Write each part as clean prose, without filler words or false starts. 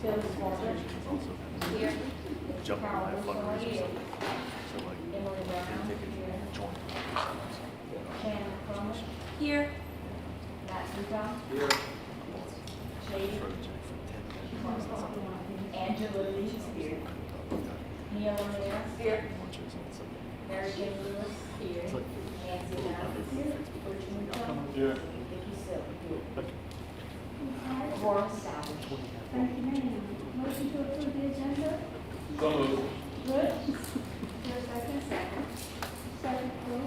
Phil Walter. Here. Jump on that fundraiser or something. So like, Emily Brown. they could Here. join. Shannon Crum. Here. Matt Sutton. Here. Shady. Angela Lee. Here. Neil O'Neill. Here. Mary Jane Lewis. Here. Nancy Adams. Here. Butch Newcomb. Here. Vicky Silver. Here. Warren Sally. Thank you, ma'am. Motion to approve the agenda? So moved. Good. Is there a second? Second. Second, Phil.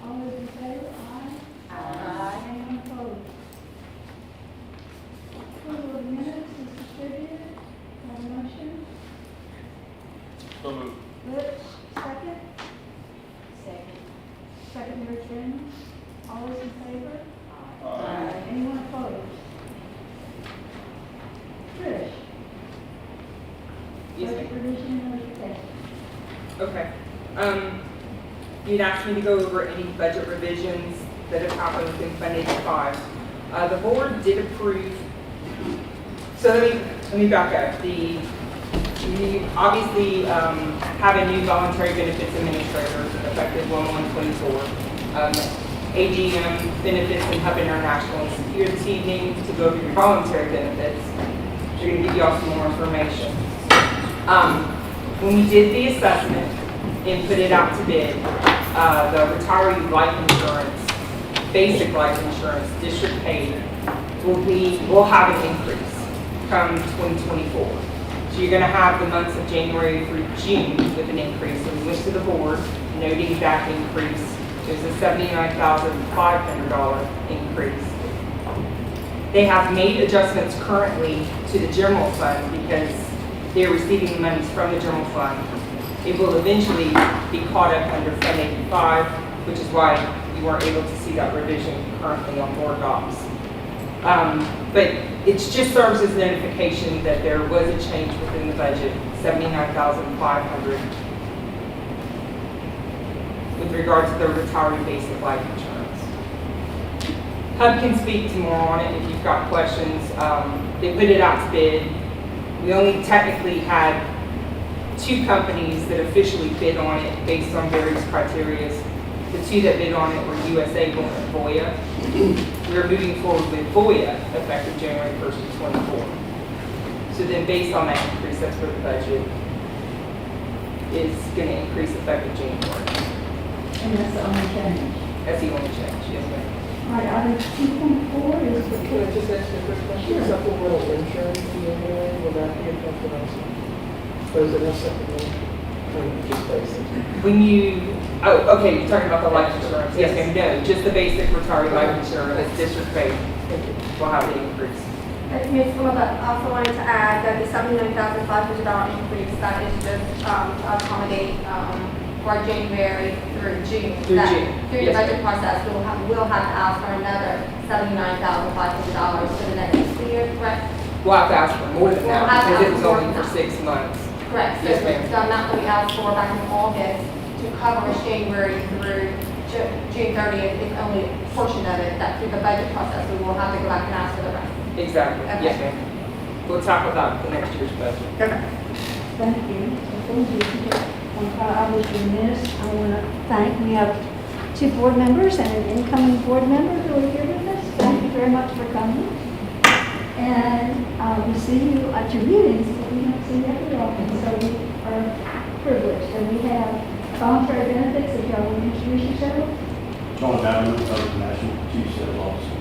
All those in favor, aye. Aye. Anyone opposed? Approval of minutes is distributed. Have a motion? So moved. Good. Second? Second. Second, Mary Jane. All those in favor? Aye. Anyone opposed? Trish? Yes, Budget ma'am. revision and notification. Okay. You'd asked me to go over any budget revisions that have happened within Fund 85. The board did approve, so let me back up. We obviously have a new voluntary benefits administrator effective 1/1/24. AGM benefits and Hub International is here this evening to go over your voluntary benefits. They're going to give you all some more information. When we did the assessment and put it out to bid, the retiree life insurance, basic life insurance, district paid, will have an increase come 2024. So you're going to have the months of January through June with an increase. So we went to the board noting that increase. There's a $79,500 increase. They have made adjustments currently to the general fund because they're receiving the monies from the general fund. It will eventually be caught up under Fund 85, which is why you weren't able to see that revision currently on board docs. But it just serves as notification that there was a change within the budget, $79,500, with regard to the retiree basic life insurance. Hub can speak to more on it if you've got questions. They put it out to bid. We only technically had 2 companies that officially bid on it based on various criteria. The 2 that bid on it were USA and Voya. We're moving forward with Voya effective January 1st of 24. So then based on that increase, that's where the budget is going to increase effective January. And that's the only change. That's the only change, yes ma'am. All right, item 2.4 is the Can I just ask you a quick question? Supplemental insurance, will that be affected also? Or is it a supplemental? Just basic? When you, okay, you're talking about the life insurance. Yes ma'am, no, just the basic retiree life insurance, district paid, will have the increase. Ms. Wilbur, also wanted to add that the $79,500 increase, that is just to accommodate for January through June. Through That June, Through yes, the budget ma'am. process, we'll have to ask for another $79,500 for the next year, correct? We'll have to ask for more than that We'll have to because it ask was for only more for than 6 months. Correct. So Yes, ma'am. the amount that we asked for back in August to cover us January through June 30th is only a portion of it, that through the budget process, we will have to go back and ask for the rest. Exactly, Okay. yes ma'am. We'll talk about the next year's budget. Thank you. Thank you. I was remiss. I want to thank, we have 2 board members and an incoming board member who are here with us. Thank you very much for coming. And we see you at your meetings, but we don't see you every often, so we are privileged. And we have voluntary benefits, if y'all will introduce yourselves. John Avenue, National Chief Sales Officer.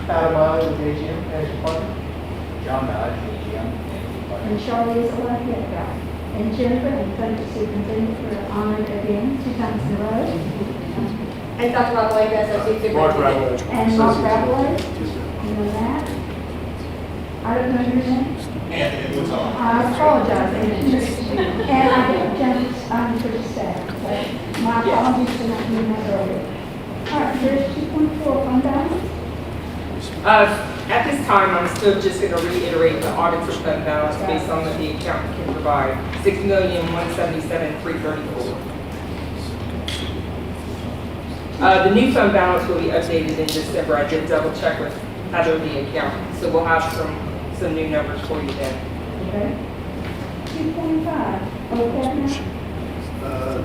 Adam Miley with AGM, Managing Partner. John Dodge, AGM. And Charlie is a Lafayette guy. And Jennifer, and thank you, Superintendent, for honored again 2 times in a row. And Dr. Ravelli, as our chief superintendent. And Mark Ravelli, you know that. I don't know your name. Anthony Woods I apologize, Anthony. And I think Jennifer, I'm for the staff, but my apologies for not doing that earlier. All right, here's 2.4 fund balance. At this time, I'm still just going to reiterate the auditor fund balance based on what the accountant can provide, $6,177,334. The new fund balance will be updated in December. I did double check with Heather, the accountant, so we'll have some new numbers for you then. Okay. 2.5, okay, now?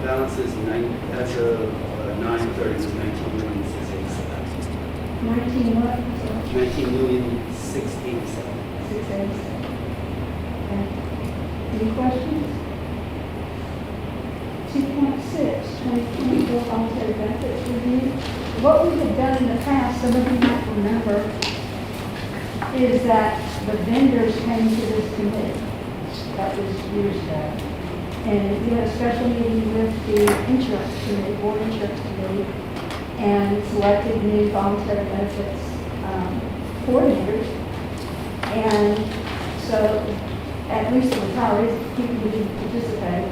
Balance is as of 9/30 is 19,687. 19 what? 19,687. 687. Okay. Any questions? 2.6, 2024 voluntary benefits review. What we have done in the past, some of you might remember, is that the vendors came to this committee. That was years ago. And we had a special meeting with the insurance committee, board insurance committee, and selected new voluntary benefits coordinators. And so, at least the retirees, people who didn't participate,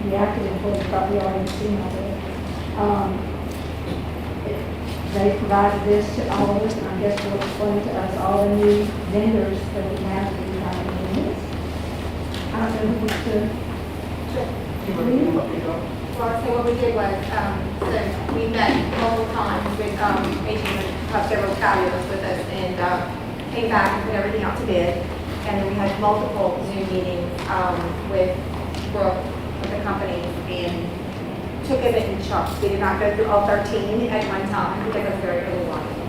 the active employees probably already seen all that. They provided this to all of us, and I guess will explain to us all the new vendors that we have in the retirement units. I don't know who wants to. Well, so what we did was, so we met multiple times with, agents of several carriers with us and, came back and put everything out to bid. And then we had multiple Zoom meetings, with Brooke, with the company, and took it in chunks. We did not go through all 13 at one time because it was very overwhelming.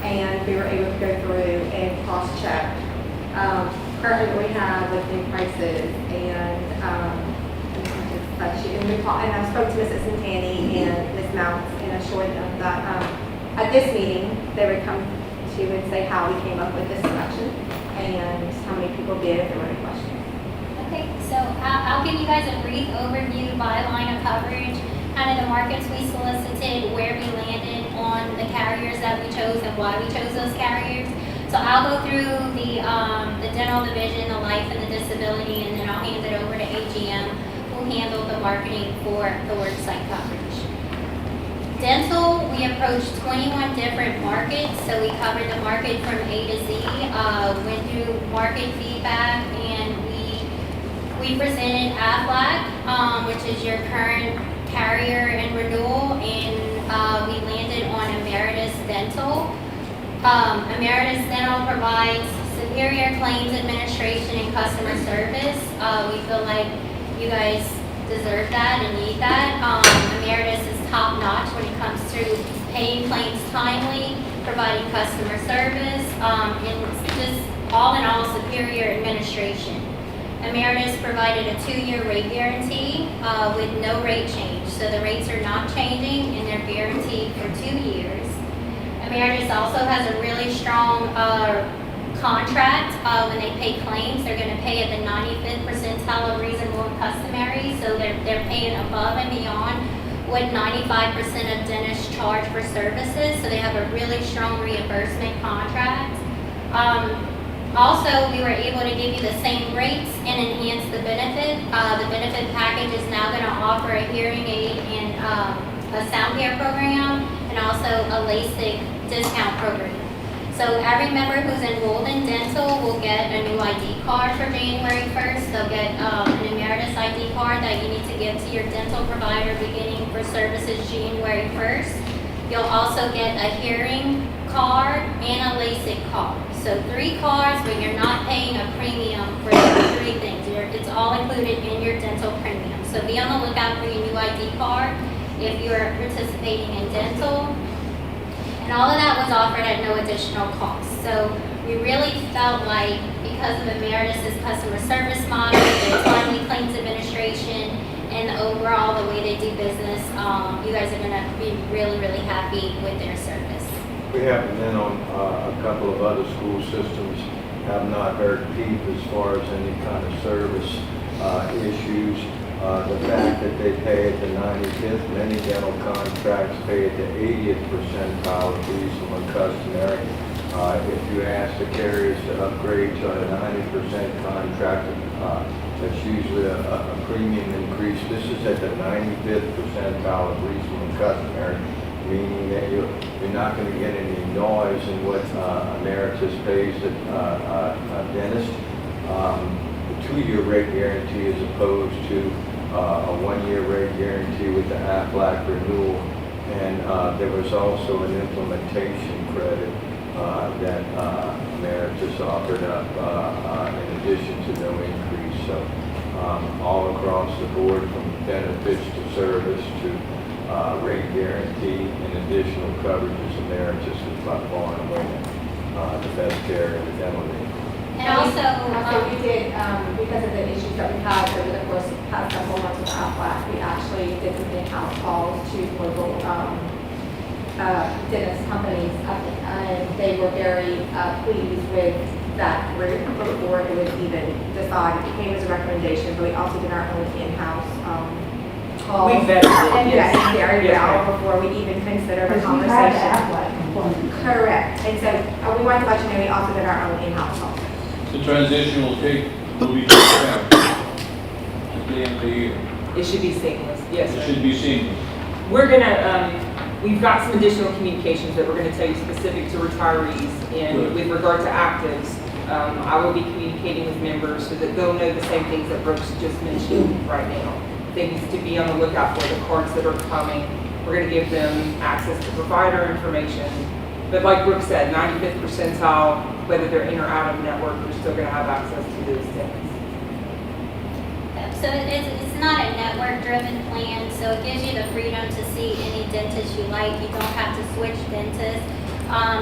And we were able to go through and cross-check, currently what we have with new prices and, and I spoke to Mrs. Santani and Ms. Mounts and assured them that at this meeting, they would come to and say how we came up with this selection and how many people did if there were any questions. Okay, so I'll give you guys a brief overview by line of coverage, kind of the markets we solicited, where we landed on the carriers that we chose and why we chose those carriers. So I'll go through the dental division, the life and the disability, and then I'll hand it over to AGM, who handled the marketing for the worksite coverage. Dental, we approached 21 different markets, so we covered the market from A to Z, went through market feedback, and we presented Aflac, which is your current carrier and renewal, and we landed on Emeritus Dental. Emeritus Dental provides superior claims administration and customer service. We feel like you guys deserve that and need that. Emeritus is top notch when it comes to paying claims timely, providing customer service, and just all in all superior administration. Emeritus provided a 2-year rate guarantee with no rate change. So the rates are not changing and they're guaranteed for 2 years. Emeritus also has a really strong contract. When they pay claims, they're going to pay at the 95th percentile of reasonable and customary. So they're paying above and beyond what 95% of dentists charge for services. So they have a really strong reimbursement contract. Also, we were able to give you the same rates and enhance the benefit. The benefit package is now going to offer a hearing aid and a sound care program, and also a LASIK discount program. So every member who's enrolled in dental will get a new ID card for January 1st. They'll get an Emeritus ID card that you need to give to your dental provider beginning for services January 1st. You'll also get a hearing card and a LASIK card. So 3 cards, but you're not paying a premium for the 3 things. It's all included in your dental premium. So be on the lookout for your new ID card if you're participating in dental. And all of that was offered at no additional cost. So we really felt like because of Emeritus's customer service model, the timely claims administration, and overall the way they do business, you guys are going to be really, really happy with their service. We haven't been on a couple of other school systems, have not heard peep as far as any kind of service issues. The fact that they pay at the 95th, many dental contracts pay at the 80th percentile of reasonable and customary. If you ask the carriers to upgrade to a 90% contract, that's usually a premium increase. This is at the 95th percentile of reasonable and customary, meaning that you're not going to get any noise in what Emeritus pays a dentist. The 2-year rate guarantee as opposed to a 1-year rate guarantee with the Aflac renewal. And there was also an implementation credit that Emeritus offered up in addition to no So all across the board, from benefits to service to rate guarantee and additional coverages, Emeritus is by far and away the best carrier in the dental league. And also, we did, because of the issues that we had over the course of the past couple months with Aflac, we actually did some in-house calls to local dentist companies, and they were very pleased with that group before it was even decided. It came as a recommendation, but we also did our own in-house calls. We vetted it, And yes. vetted very Yes, well ma'am. before we even considered a Because you had to conversation. act like complaint. Correct. And so we wanted to let you know we also did our own in-house calls. The transition will be transparent. At the end of the year. It should be seamless, yes, It sir. should be seamless. We're gonna, we've got some additional communications that we're gonna tell you specific to retirees, and Good. with regard to actives, I will be communicating with members so that they'll know the same things that Brooks just mentioned right now. Things to be on the lookout for, the cards that are coming. We're gonna give them access to provider information. But like Brooks said, 95th percentile, whether they're in or out of network, we're still gonna have access to those things. so it's not a network-driven plan, so it gives you the freedom to see any dentist you like. You don't have to switch dentists.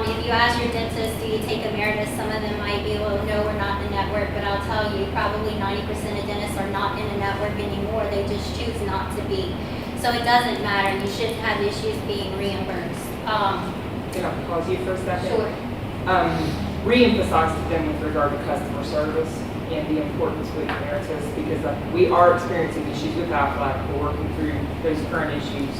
If you ask your dentist, do you take Emeritus, some of them might be, well, no, we're not in the network, but I'll tell you, probably 90% of dentists are not in the network anymore. They just choose not to be. So it doesn't matter. You shouldn't have issues being reimbursed. Can I pause you for a second? Sure. Re-emphasize to them with regard to customer service and the importance with Emeritus, because we are experiencing issues with Aflac. We're working through those current issues.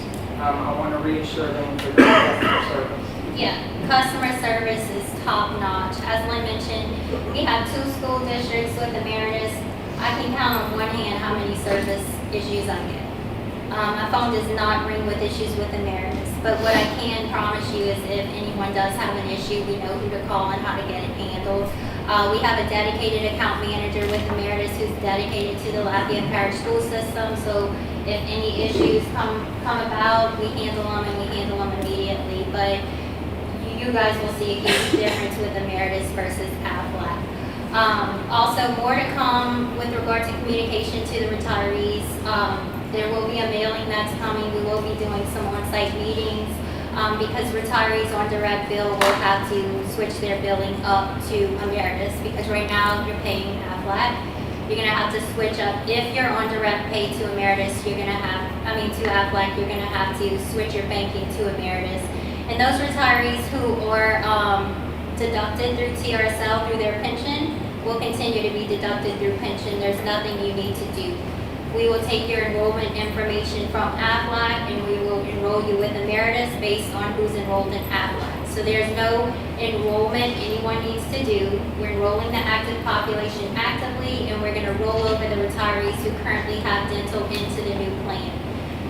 I want to reassure them with regard to customer service. Yeah, customer service is top notch. As Lynn mentioned, we have 2 school districts with Emeritus. I can count on one hand how many service issues I get. My phone does not ring with issues with Emeritus, but what I can promise you is if anyone does have an issue, we know who to call and how to get it handled. We have a dedicated account manager with Emeritus who's dedicated to the Lafayette Parish school system, so if any issues come about, we handle them and we handle them immediately. But you guys will see a huge difference with Emeritus versus Aflac. Also, more to come with regard to communication to the retirees. There will be a mailing that's coming. We will be doing some on-site meetings because retirees on direct bill will have to switch their billing up to Emeritus, because right now you're paying Aflac. You're going to have to switch up. If you're on direct pay to Emeritus, you're going to have, to Aflac, you're going to have to switch your banking to Emeritus. And those retirees who are deducted through TRSL through their pension will continue to be deducted through pension. There's nothing you need to do. We will take your enrollment information from Aflac and we will enroll you with Emeritus based on who's enrolled in Aflac. So there's no enrollment anyone needs to do. We're enrolling the active population actively, and we're going to roll over the retirees who currently have dental into the new plan.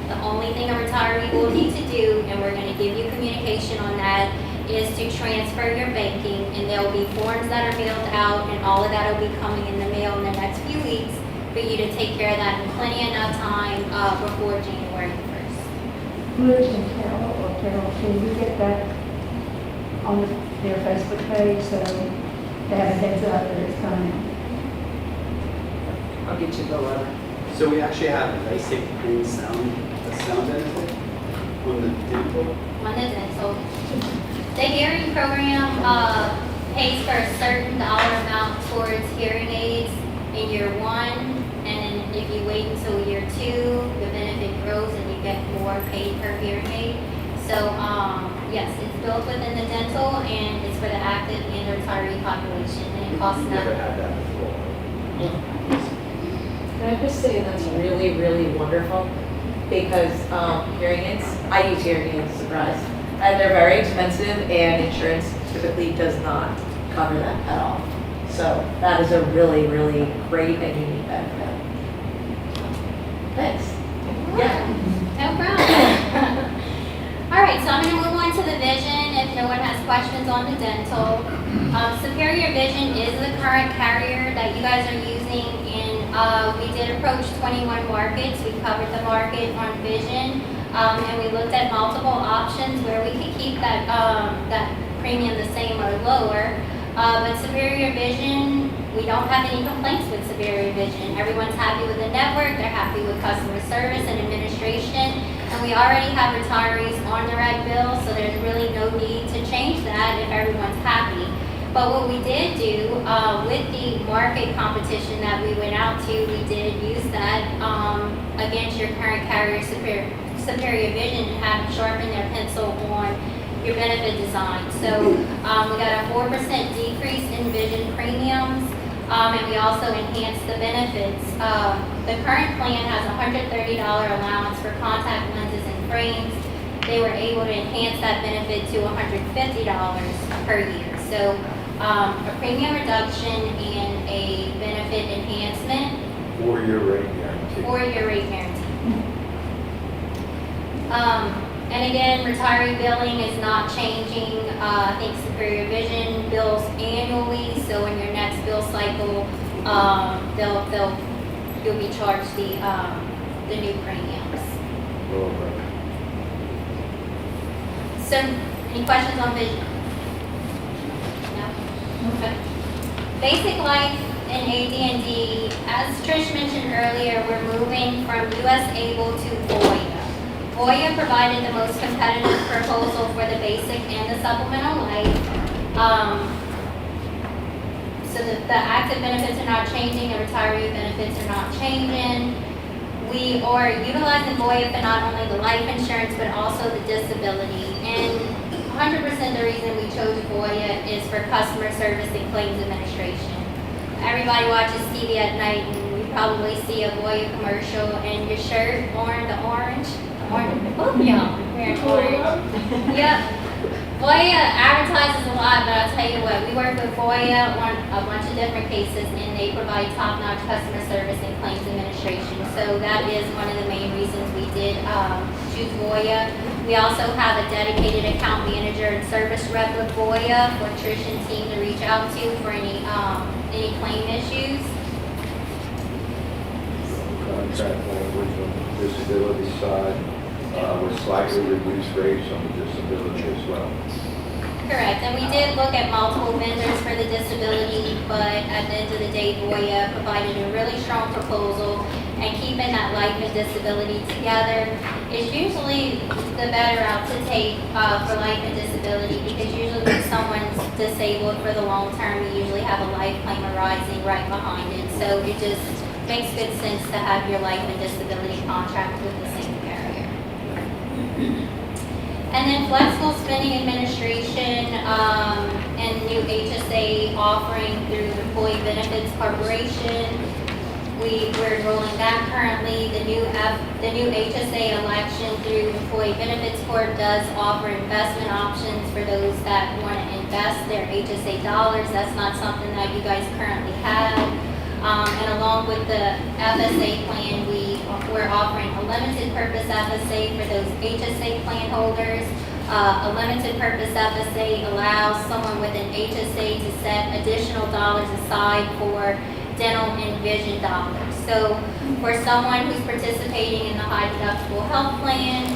The only thing a retiree will need to do, and we're going to give you communication on that, is to transfer your banking, and there will be forms that are mailed out, and all of that will be coming in the mail in the next few weeks for you to take care of that in plenty enough time before January 1st. Liz and Carol, can you get that on their Facebook page so they have a heads up that it's coming? I'll get you the letter. So we actually have a basic and sound benefit on the dental. On the dental. The hearing program pays for a certain dollar amount towards hearing aids in year 1, and if you wait until year 2, the benefit grows and you get more paid per hearing aid. So yes, it's built within the dental, and it's for the active and the retiree population, and it costs We've never nothing. had that before. Can I just say that's really, really wonderful, because hearing aids, I use hearing aids, surprise, and they're very expensive, and insurance typically does not cover that at all. So that is a really, really great and unique benefit. Thanks. Yeah. No problem. All right, so I'm going to move on to the vision if no one has questions on the dental. Superior Vision is the current carrier that you guys are using, and we did approach 21 markets. We covered the market on vision, and we looked at multiple options where we could keep that, that premium the same or lower. But Superior Vision we don't have any complaints with Superior Vision. Everyone's happy with the network, they're happy with customer service and administration, and we already have retirees on the reg bill, so there's really no need to change that if everyone's happy. But what we did do, with the market competition that we went out to, we did use that against your current carrier Superior Vision and have them sharpen their pencil on your benefit design. So we got a 4% decrease in vision premiums, and we also enhanced the benefits. The current plan has a $130 allowance for contact lenses and frames. They were able to enhance that benefit to $150 per year. So a premium reduction and a benefit enhancement. 4-year rate guarantee. 4-year rate guarantee. And again, retiree billing is not changing. I think Superior Vision bills annually, so in your next bill cycle, you'll be charged the new premiums. So, any questions on vision? No? Okay. Basic life and AD&D, as Trish mentioned earlier, we're moving from US Able to Voya. Voya provided the most competitive proposal for the basic and the supplemental life. So the active benefits are not changing, the retiree benefits are not changing. We are utilizing Voya for not only the life insurance, but also the disability. And 100% the reason we chose Voya is for customer service and claims administration. Everybody watches TV at night and you probably see a Voya commercial and your shirt, the orange. Both of y'all wearing orange. Yep. Voya advertises a lot, but I'll tell you what, we work with Voya on a bunch of different cases, and they provide top-notch customer service and claims administration. So that is one of the main reasons we did choose Voya. We also have a dedicated account manager and service rep with Voya for Trish and team to reach out to for any claim issues. Contract language on the disability side, with slightly reduced rates on the disability as well. Correct, and we did look at multiple vendors for the disability, but at the end of the day, Voya provided a really strong proposal, and keeping that life and disability together is usually the better route to take for life and disability, because usually when someone's disabled for the long term, you usually have a life claim arising right behind it. So it just makes good sense to have your life and disability contract with the same carrier. And then flexible spending administration and new HSA offering through Employee Benefits Corporation. We're enrolling that currently. The new HSA election through Employee Benefits Corp does offer investment options for those that want to invest their HSA dollars. That's not something that you guys currently have. And along with the FSA plan, we're offering a limited purpose FSA for those HSA plan holders. A limited purpose FSA allows someone with an HSA to set additional dollars aside for dental and vision dollars. So for someone who's participating in the high deductible health plan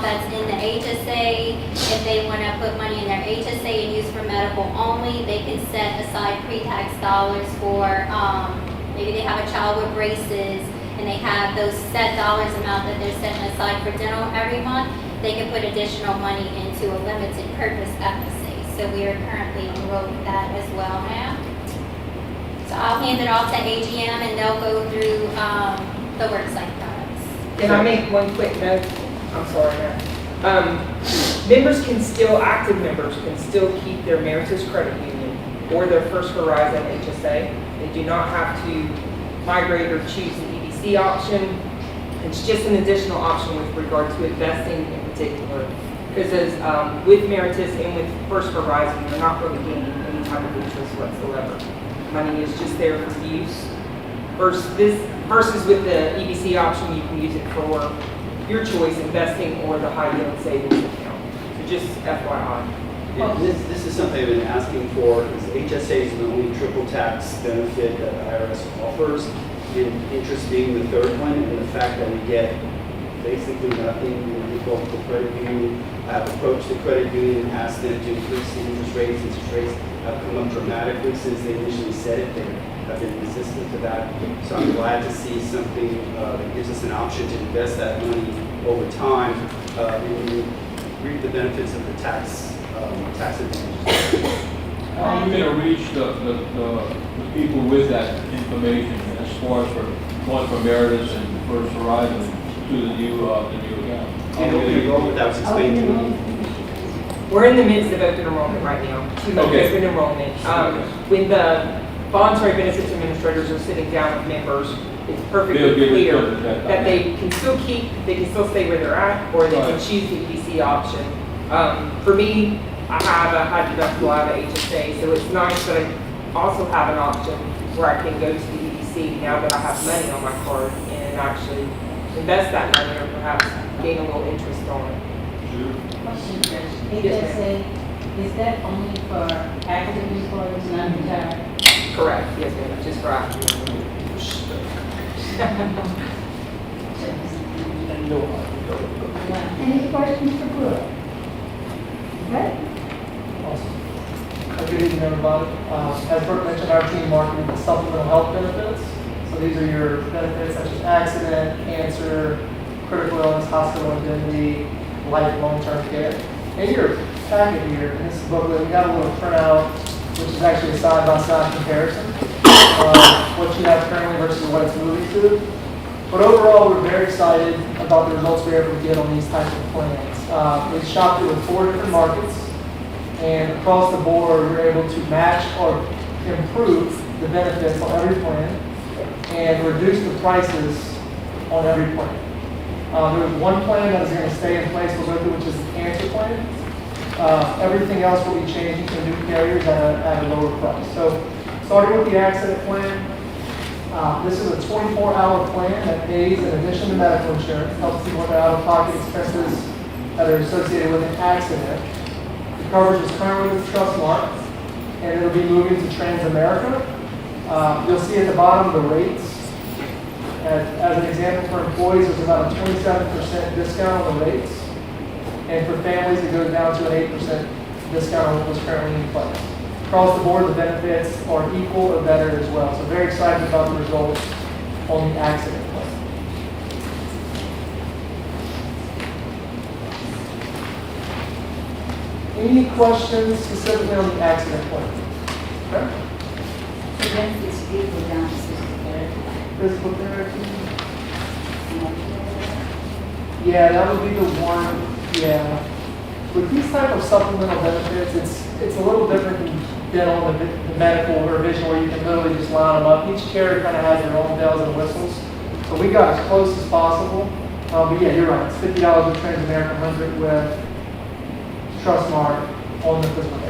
that's in the HSA, if they want to put money in their HSA and use for medical only, they can set aside pre-tax dollars for maybe they have a child with braces and they have those set dollars amount that they're setting aside for dental every month. They can put additional money into a limited purpose FSA. So we are currently enrolled with that as well now. So I'll hand it off to AGM and they'll go through the worksite products. Can I make one quick note? I'm sorry, Matt. Active members can still keep their Meritus Credit Union or their First Horizon HSA. They do not have to migrate or choose an EBC option. It's just an additional option with regard to investing in particular. Because as with Meritus and with First Horizon, you're not really gaining any type of interest whatsoever. Money is just there for use. Versus with the EBC option, you can use it for your choice, investing or the high yield savings account. So just FYI. Yeah, this is something I've been asking for, because HSA is the only triple tax benefit that the IRS offers, and interest being the third one, and the fact that we get basically nothing. We go to the credit union. I've approached the credit union and asked them to increase the interest rates. Interest rates have come up dramatically since they initially said it. They have been resistant to that. So I'm glad to see something that gives us an option to invest that money over time and reap the benefits of the tax advantages. How are we going to reach the people with that information as far as for going from Meredith and First Horizon to the new account? And open enrollment, that was explained to me. We're in the midst of open enrollment right now, 2 months Okay. open enrollment. When the voluntary benefits administrators are sitting down with members, it's perfectly They'll give it clear to them. that they can still stay where they're at, or they can Right. choose the EDC option. For me, I have a high deductible, I have a HSA, so it's nice that I also have an option where I can go to the EDC now that I have money on my card and actually invest that money or perhaps gain a little interest on it. Question, Judge. Yes, HSA, is that only for active employees, non-retired? Correct, yes ma'am, just for active. Any questions for Brooke? Okay? Good evening, everybody. As Brooke mentioned, our team marketed the supplemental health benefits. So these are your benefits such as accident, cancer, critical illness, hospital indemnity, life, long-term care. In your packet here, in this booklet, we got a little printout, which is actually a side-by-side comparison of what you have currently versus what it's moving to. But overall, we're very excited about the results we're able to get on these types of plans. We shopped it with 4 different markets, and across the board, we're able to match or improve the benefits on every plan and reduce the prices on every plan. There was one plan that is going to stay in place for both, which is the cancer plan. Everything else will be changing to new carriers at a lower price. So, starting with the accident plan, this is a 24-hour plan that pays in addition to medical insurance, helps people with their out-of-pocket expenses that are associated with an accident. The coverage is currently with Trustmark, and it'll be moving to Transamerica. You'll see at the bottom the rates. As an example, for employees, there's about a 27% discount on the rates. And for families, it goes down to an 8% discount on what was currently in place. Across the board, the benefits are equal or better as well. So very excited about the results on the accident plan. Any questions specifically on the accident plan? Okay. The benefits did go down to 63rd. Physical therapy? Yeah, that would be the one, yeah. With these type of supplemental benefits, it's a little different than dental, the medical or vision, where you can literally just line them up. Each carrier kind of has their own bells and whistles. So we got as close as possible. But yeah, you're right, it's $50 with Transamerica, 100 with Trustmark on the physical therapy.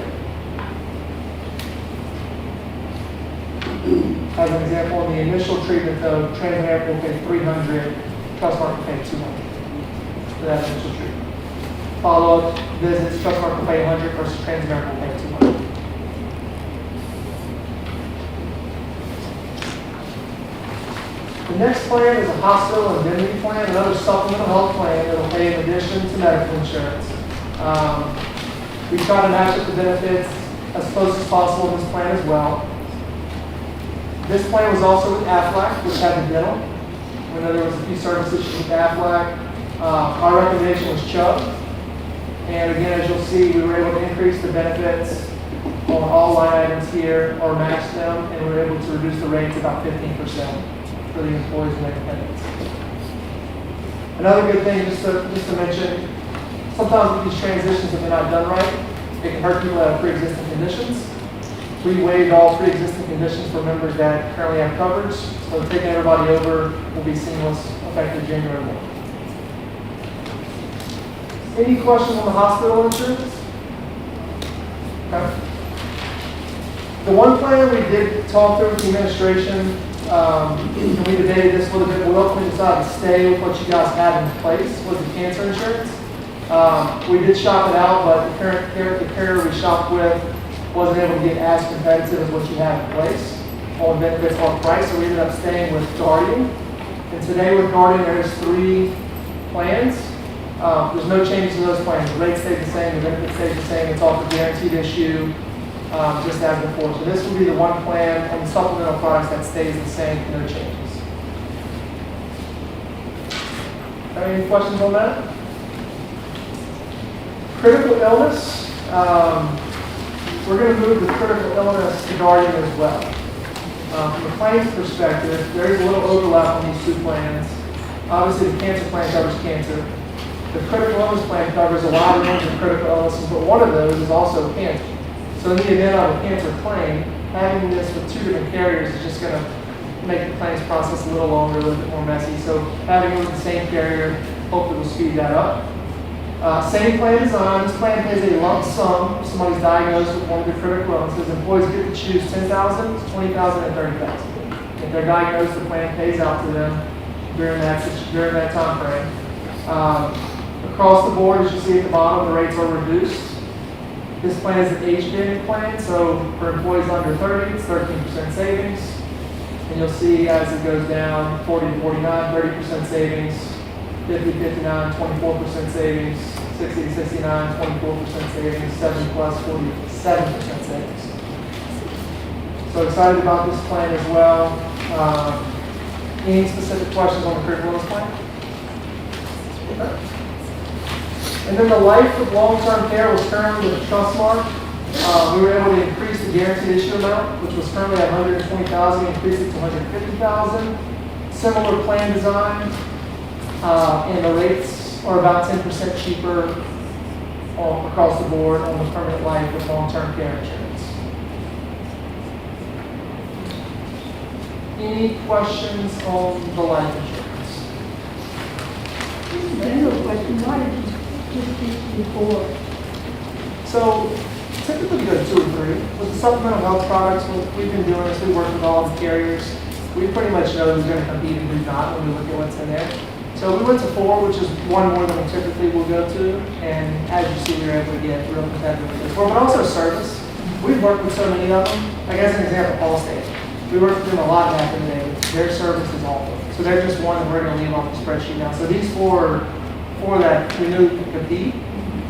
As an example, in the initial treatment though, Transamerica will pay $300, Trustmark will pay $200 for that initial treatment. Follow-up visits, Trustmark will pay $100 versus Transamerica will pay $200. The next plan is a hospital indemnity plan, another supplemental health plan that will pay in addition to medical insurance. We try to match up the benefits as close as possible in this plan as well. This plan was also with Aflac, which had the dental. We know there was a few service issues with Aflac. Our recommendation was Chubb. And again, as you'll see, we were able to increase the benefits on all line items here, or match them, and we were able to reduce the rates about 15% for the employees and their dependents. Another good thing, just to mention, sometimes with these transitions, if they're not done right, it can hurt people that have pre-existing conditions. We waived all pre-existing conditions for members that currently have coverage, so taking everybody over will be seamless, effective January 1. Any questions on the hospital insurance? Okay. The one plan we did talk through with the administration, we debated this a little bit. We ultimately decided to stay with what you guys had in place, was the cancer insurance. We did shop it out, but the carrier we shopped with wasn't able to get as competitive as what you have in place on benefits on price, so we ended up staying with Guardian. And today with Guardian, there's 3 plans. There's no changes to those plans. The rate stays the same, the benefit stays the same. It's all for guaranteed issue, just as before. So this will be the one plan on the supplemental products that stays the same, no changes. Any questions on that? Critical illness. We're going to move the critical illness to Guardian as well. From a claims perspective, there is a little overlap on these two plans. Obviously, the cancer plan covers cancer. The critical illness plan covers a wide range of critical illnesses, but one of those is also cancer. So in the event of a cancer claim, having this with two different carriers is just going to make the claims process a little longer, a little bit more messy. So having it with the same carrier hopefully will speed that up. Same plan design. This plan pays a lump sum if somebody's diagnosed with one of the critical illnesses. Employees get to choose $10,000, $20,000, and $30,000. If they're diagnosed, the plan pays out to them during that time frame. Across the board, as you see at the bottom, the rates are reduced. This plan is an age-bending plan, so for employees under 30, it's 13% savings. And you'll see as it goes down, 40 to 49, 30% savings. 50 to 59, 24% savings. 60 to 69, 24% savings. 70 plus, 47% savings. So excited about this plan as well. Any specific questions on the critical illness plan? Okay. And then the life of long-term care was currently with Trustmark. We were able to increase the guaranteed issue amount, which was currently at $120,000, increase it to $150,000. Similar plan design, and the rates are about 10% cheaper across the board on the permanent life with long-term care insurance. Any questions on the life insurance? General question, why did you just do before? So typically we go 2 or 3. With the supplemental health products, what we've been doing is we work with all the carriers. We pretty much know who's going to compete and who's not when we look at what's in there. So we went to 4, which is one more than we typically will go to. And as you see, we were able to get real competitive with it. But also service. We've worked with so many of them. Like as an example, Allstate. We worked with them a lot back in the day. Their service is awful. So they're just one that we're going to leave off the spreadsheet now. So these four that we knew could compete.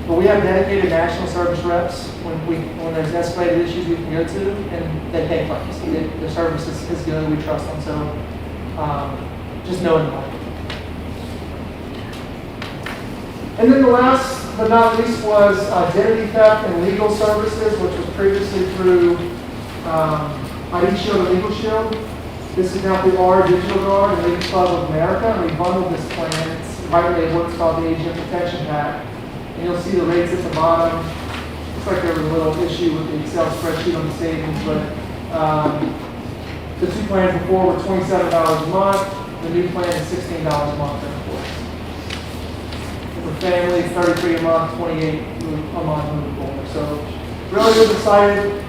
But we have dedicated national service reps when there's escalated issues we can go to, and they pay claims. The service is good, we trust them, so just knowing the market. And then the last but not least was identity theft and legal services, which was previously through ID Shield and Legal Shield. This is now through our Digital Guard and Legal Club of America, and we bundled this plan. It's right label, it's called the Agent Protection Pack. And you'll see the rates at the bottom. Looks like there was a little issue with the Excel spreadsheet on the savings, but the 2 plans before were $27 a month. The new plan is $16 a month for employees. For family, it's $33 a month, $28 a month moving forward. So really was excited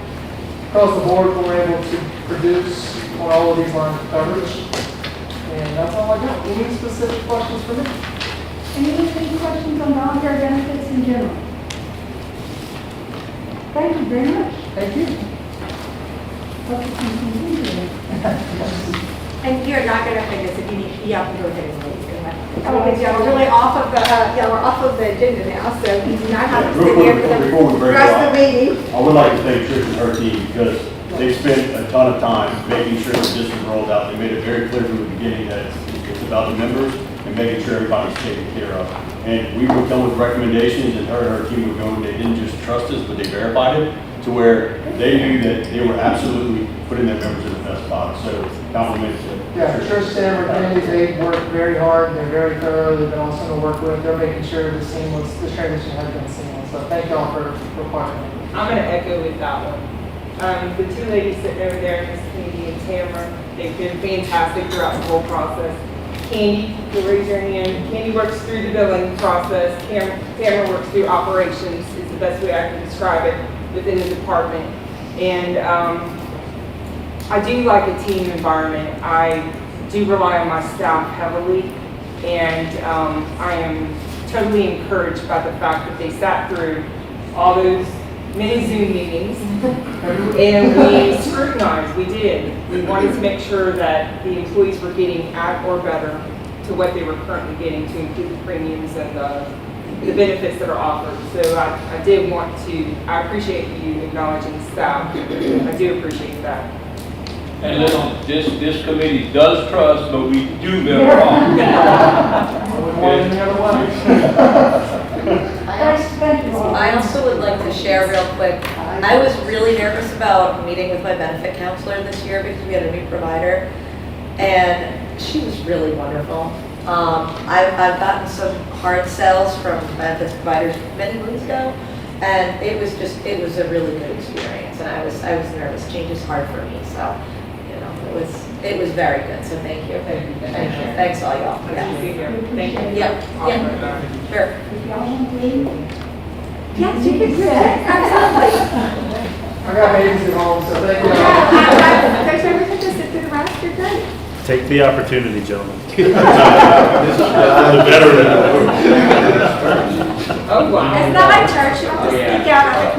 across the board when we're able to produce on all of these lines of coverage. And that's all I got. Any specific questions for me? Any questions on voluntary benefits in general? Thank you very much. Thank you. Hope you can continue. And you're not going to offend us if you have to go ahead and leave. We're really off of we're off of the agenda now, so you do not have to sit here for the rest of the meeting. I would like to thank Trish and her team because they spent a ton of time making sure the system rolled out. They made it very clear from the beginning that it's about the members and making sure everybody's taken care of. And we would come with recommendations, and her team would go, and they didn't just trust us, but they verified it to where they knew that they were absolutely putting their members in the best spot. So compliments to Yeah, for sure, Sam, they work very hard, they're very thorough, they've been awesome to work with, they're making sure the transition has been seamless. So thank y'all for partnering. I'm going to echo with that one. The 2 ladies sitting over there, Miss Candy and Tamara, they've been fantastic throughout the whole process. Candy, you'll raise your hand. Candy works through the billing process. Tamara works through operations, is the best way I can describe it within the department. And I do like a team environment. I do rely on my staff heavily, and I am totally encouraged by the fact that they sat through all those many Zoom meetings, and we scrutinized. We did. We wanted to make sure that the employees were getting at or better to what they were currently getting to include the premiums and the benefits that are offered. So I did want to, I appreciate you acknowledging staff. I do appreciate that. And listen, this committee does trust, but we do go wrong. I also would like to share real quick, I was really nervous about meeting with my benefit counselor this year because we had a new provider, and she was really wonderful. I've gotten some hard sells from benefits providers many months ago, and it was a really good experience, and I was nervous. Change is hard for me, so, you know, it was very good, so thank you. Thank you. Thanks all y'all. Nice to be here. Thank you. Yeah, sure. If y'all want to leave, Yes, you can do that, absolutely. I got babies at home, so thank you. There's everything to sit through the rest, you're good. Take the opportunity, gentlemen. Oh, wow. It's not like church, you don't have to speak out.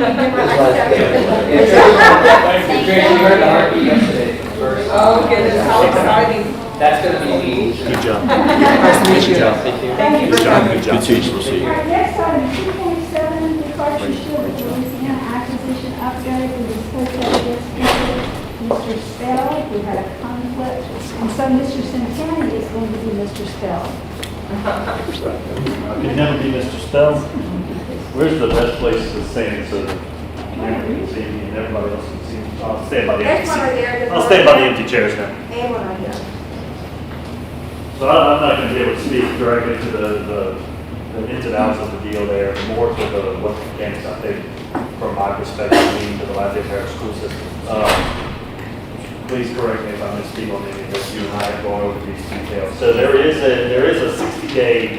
Oh, goodness, how exciting. That's gonna be me. Good job. Nice to meet you, John. Thank you. Thank you for Good job. coming. Good job. We'll see you. All right, next item, 2.7, departure shield of Louisiana acquisition upgrade. We discussed that against Mr. Spell, who had a conflict. And so Mr. Centani is going to be Mr. Spell. I could never be Mr. Spell. Where's the best place to stand so that Mary can see me and everybody else can see me? I'll stand by the There's empty one right there. seats. I'll stand by the empty chairs now. And one right here. So I'm not going to be able to speak directly to the ins and outs of the deal there, more to what the mechanics, I think, from my perspective, mean to the Lafayette Parish school system. Please correct me if I misspeak on any of this. You and I are going over these details. So there is a 60-day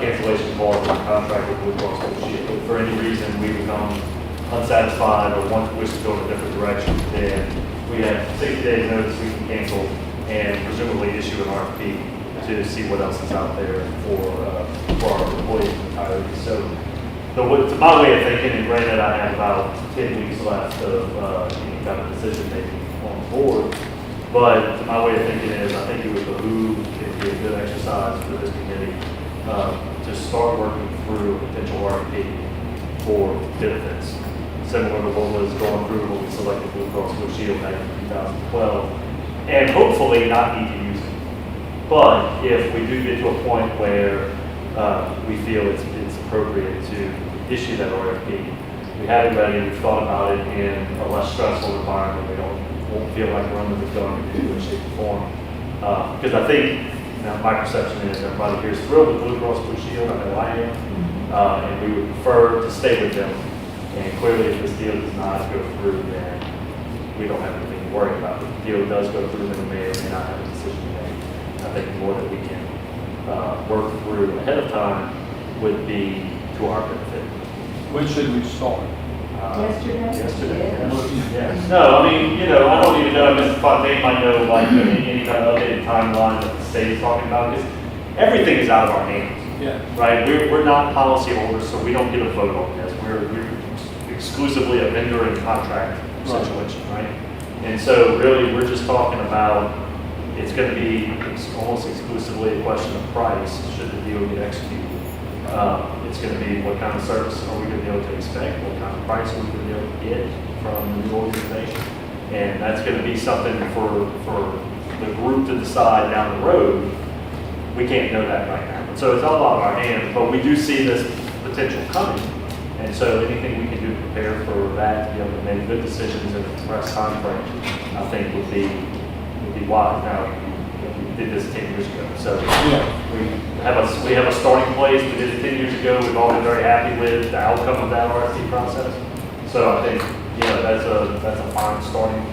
cancellation clause in the contract with Blue Cross Blue Shield. If for any reason we become unsatisfied or wish to go in a different direction, then we have 60 days notice we can cancel and presumably issue an RFP to see what else is out there for our employees and retirees. So to my way of thinking, and granted I have about 10 weeks left of any kind of decision making on the board, but my way of thinking is I think it would behoove, it would be a good exercise for this committee to start working through a potential RFP for benefits, similar to what was going through when we selected Blue Cross Blue Shield back in 2012. And hopefully not need to use it. But if we do get to a point where we feel it's appropriate to issue that RFP, we have it ready, we've thought about it in a less stressful environment. We won't feel like we're under the gun in any way, shape, or form. Because I think, my perception is everybody here is thrilled with Blue Cross Blue Shield. I know I am. And we would prefer to stay with them. And clearly, if this deal does not go through, then we don't have anything to worry about. If the deal does go through, then we may or may not have a decision to make. I think more that we can work through ahead of time would be to our benefit. When should we start? Yesterday? Yes. No, I mean, I don't even know, Mr. Fontaine might know, like, any kind of updated timeline that the state is talking about, because everything is out of our hands. Yeah. Right? We're not policy holders, so we don't get a vote on this. We're exclusively a vendor and contract situation, right? And so really, we're just talking about, it's going to be almost exclusively a question of price, should the deal get executed. It's going to be what kind of service are we going to be able to expect, what kind of price are we going to be able to get from the new organization. And that's going to be something for the group to decide down the road. We can't know that right now. So it's all out of our hands, but we do see this potential coming. And so anything we can do to prepare for that, to be able to make good decisions in a compressed time frame, I think would be wise. Now, we did this 10 years ago. So we have a starting place. We did it 10 years ago. We've all been very happy with the outcome of that RFP process. So I think, that's a fine starting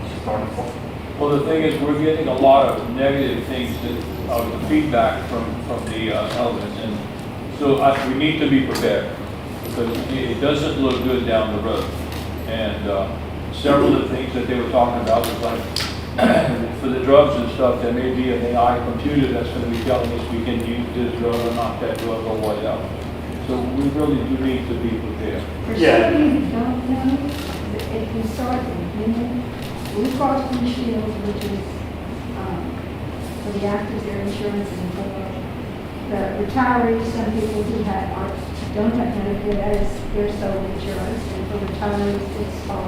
point. Well, the thing is, we're getting a lot of negative things, the feedback from the elements, and so we need to be prepared, because it doesn't look good down the road. And several of the things that they were talking about was like, for the drugs and stuff, there may be an AI computer that's going to be telling us we can use this drug or not that drug or whatever. So we really do need to be prepared. For some of you who don't know, if we start at the beginning, Blue Cross Blue Shield, which is for the actors, their insurance and for the retirees, some people who don't have benefit as their sole insurance, and for retirees, it's for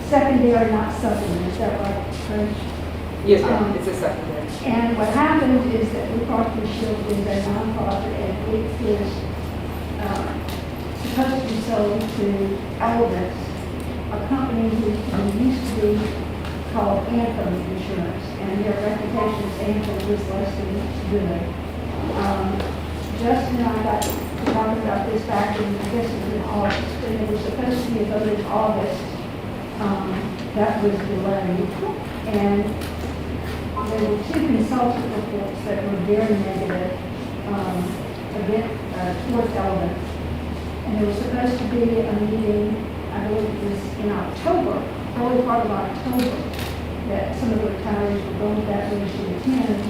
secondary, not supplement. Is that right, Parish? Yes, ma'am, it's a secondary. And what happened is that Blue Cross Blue Shield is a nonprofit, and it is supposed to be sold to Elvis, a company who used to be called Anthem Insurance, and their reputation as Anthem was less than good. Justin and I got to talk about this back in, I guess it was in August, and it was supposed to be a vote in August. That was delayed, and there were two consultant reports that were very negative towards Elvis. And there was supposed to be a meeting, I believe it was in October, early part of October, that some of the retirees were going to that region to attend.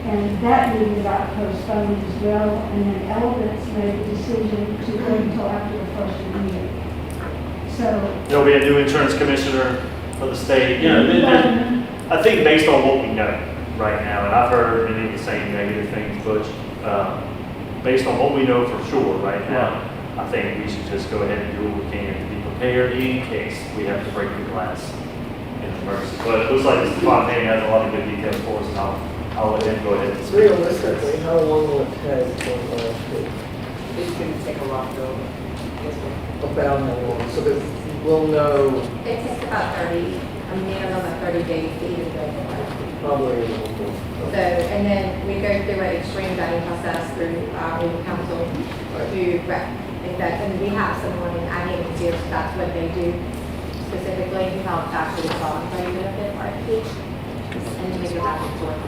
And that meeting got postponed as well, and then Elvis made the decision to wait until after the first of the year. So. There'll be a new insurance commissioner for the state. You know, I think based on what we know right now, and I've heard many of the same negative things, Butch, based on what we know for sure right now, I think we should just go ahead and do what we can to be prepared in case we have to break the glass in an emergency. But it looks like Mr. Fontaine has a lot of good details for us, and I'll let him go ahead and speak. Realistically, how long will it take from It's going to take a lot, though. Yes, ma'am. about how long? So that we'll know It takes about a minimum of 30 days to even go for it. probably. So, and then we go through an extreme vetting process through legal counsel to and we have someone in agency, that's what they do specifically, who helps actually voluntary benefit RFP, and then they go back and forth.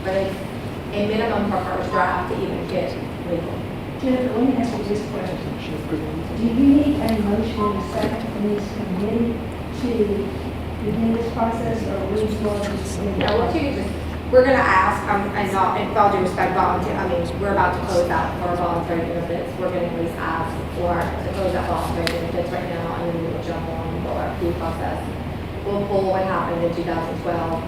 But it's a minimum for first draft to even get legal. Jennifer, let me ask you this question. Do you need a motion and a second from this committee to begin this process, or are we going to? No, we're going to ask, and not, in all due respect, we're about to close out for voluntary benefits. We're going to at least ask to close out voluntary benefits right now, and then we will jump on the RFP process. We'll pull what happened in 2012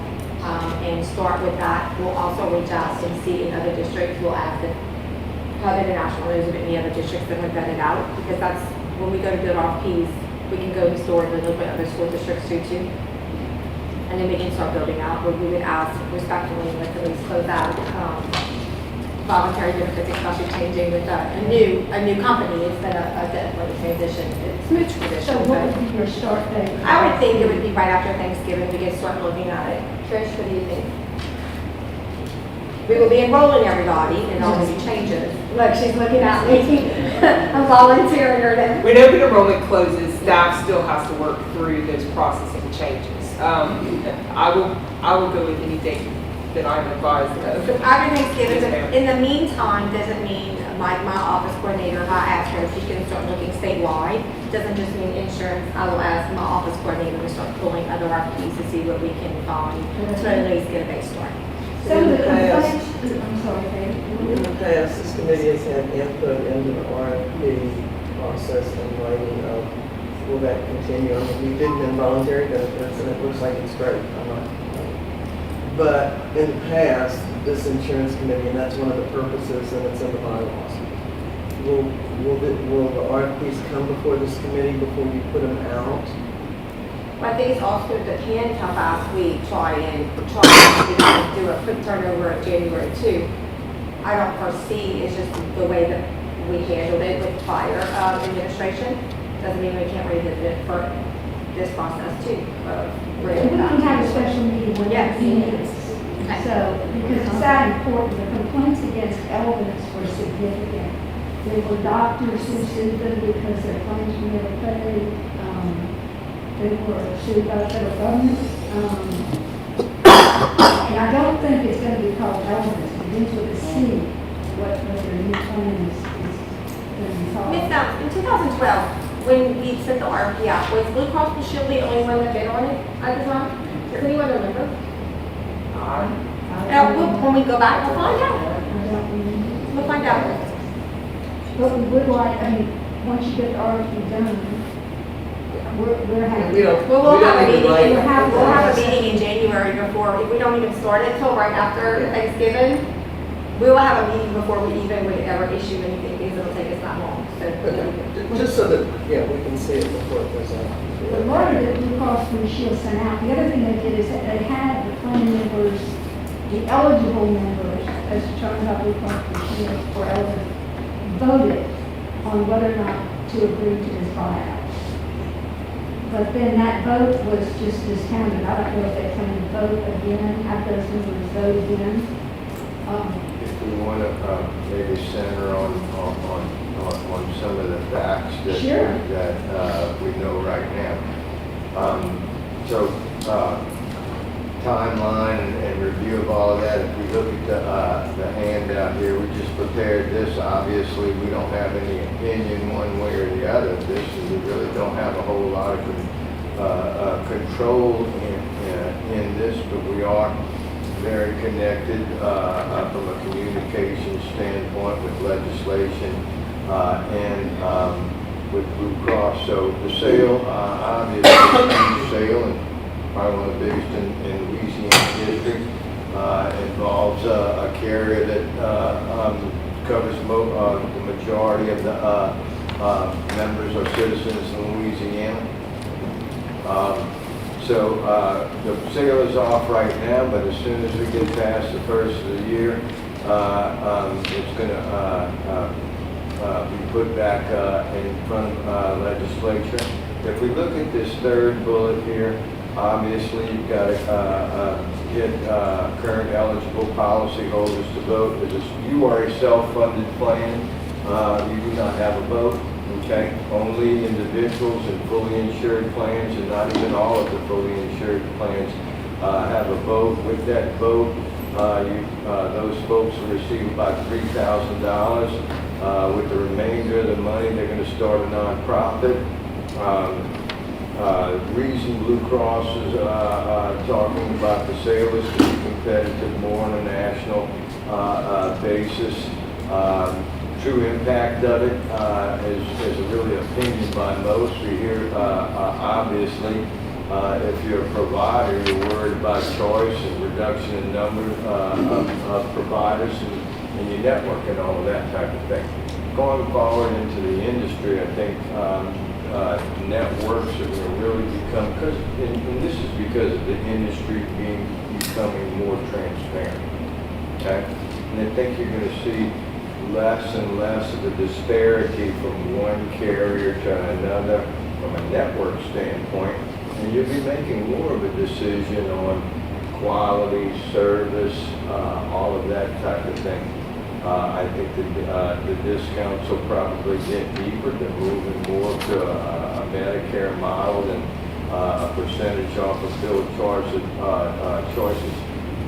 and start with that. We'll also reach out and see in other districts. We'll ask if Hub International knows of any other districts that have vetted out, because that's when we go to build RFPs, we can go historically look at other school districts too. And then we can start building out, where we would ask respectfully, let's at least close out voluntary benefits, especially changing with a new company instead of a definitely transition. It's smooth transition. So what would be your start date? I would think it would be right after Thanksgiving we can start looking at it. Trish, what do you think? We will be enrolling everybody in all these changes. Look, she's looking at me. I'm volunteering her to. When open enrollment closes, staff still has to work through those processing changes. I will go with any date that I'm advised of. So after Thanksgiving, but in the meantime, doesn't mean like my office coordinator, if I ask her if she's going to start looking statewide, doesn't just mean insurance. I will ask my office coordinator to start pulling other RFPs to see what we can find to at least get a base start. Some of the complaints, I'm sorry, Dave. In the past, this committee has had input into the RFP process and writing of, will that continue? I mean, we did involuntary benefits, and it looks like it's great. I'm not. But in the past, this insurance committee, and that's one of the purposes, and it's in the bylaws. Will the RFPs come before this committee before you put them out? Well, I think it's also depends how fast we try and do a quick turnover of January 2. I don't foresee, it's just the way that we handled it with prior administration. Doesn't mean we can't revisit it for this process too. We can have a special meeting when Yes. that meeting is. So, because it's that important, the complaints against Elvis were significant. There were doctors who sued them because their claims were never paid. They were sued by the federal government. And I don't think it's going to be called Elvis. It begins with a C, what their new claim is going to be called. Ms. Downs, in 2012, when we sent the RFP out, was Blue Cross Blue Shield the only one that bid on it at the time? Does anyone remember? When we go back, we'll find out. We'll find out. But we would like, once you get the RFP done, we're happy. We don't, Well, we'll we have a don't even meeting, like. we'll have a meeting in January before, if we don't even start it till right after Thanksgiving, we will have a meeting before we even would ever issue anything, because it'll take us that long. So, Okay, just so that, yeah, we can see it before it goes out. The letter that Blue Cross Blue Shield sent out, the other thing they did is that they had the plan members, the eligible members, as determined by Blue Cross Blue Shield for eligible, voted on whether or not to agree to this buyout. But then that vote was just discounted. I don't know if they plan to vote again, have those members vote again. If we want to maybe center on some of the facts that, Sure. that we know right now. Timeline and review of all of that, if we look at the handout here, we just prepared this. Obviously, we don't have any opinion one way or the other of this, and we really don't have a whole lot of control in this, but we are very connected from a communication standpoint with legislation and with Blue Cross. So the sale, obviously, is a huge sale, and probably one of the biggest in Louisiana district. Involves a carrier that covers the majority of the members or citizens in Louisiana. So the sale is off right now, but as soon as we get past the first of the year, it's going to be put back in front of legislature. If we look at this third bullet here, obviously you've got to get current eligible policyholders to vote. You are a self-funded plan. You do not have a vote. Okay, only individuals in fully insured plans, and not even all of the fully insured plans have a vote. With that vote, those folks will receive about $3,000. With the remainder of the money, they're going to start a nonprofit. Reason Blue Cross is talking about the sale is to be competitive more on a national basis. True impact of it is a really opinion by most. We hear, obviously, if you're a provider, you're worried about choice and reduction in number of providers and your network and all of that type of thing. Going forward into the industry, I think networks are going to really become, and this is because of the industry becoming more transparent. Okay, and I think you're going to see less and less of a disparity from one carrier to another from a network standpoint, and you'll be making more of a decision on quality, service, all of that type of thing. I think that the discounts will probably get deeper. They're moving more to a Medicare model than a percentage off of bill choices.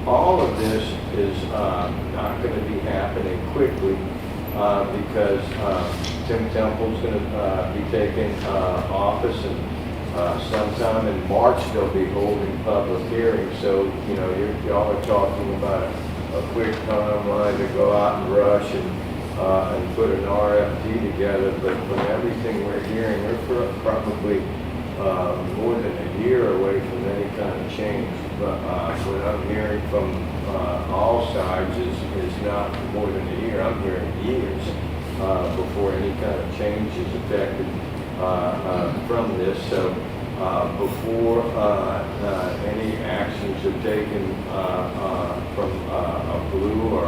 All of this is not going to be happening quickly because Tim Temple's going to be taking office, and sometime in March they'll be holding public hearings. So, you know, y'all are talking about a quick timeline to go out and rush and put an RFP together. But from everything we're hearing, we're probably more than a year away from any kind of change. But what I'm hearing from all sides is not more than a year. I'm hearing years before any kind of change is affected from this. So before any actions are taken from a Blue or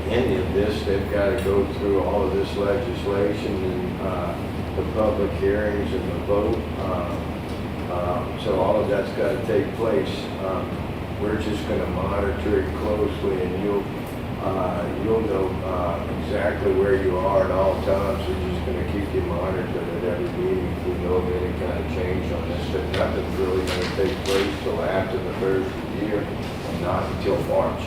any of this, they've got to go through all of this legislation and the public hearings and the vote. So all of that's got to take place. We're just going to monitor it closely, and you'll know exactly where you are at all times. We're just going to keep you monitored at every meeting if we know of any kind of change on this. But nothing's really going to take place till after the first of the year, and not until March.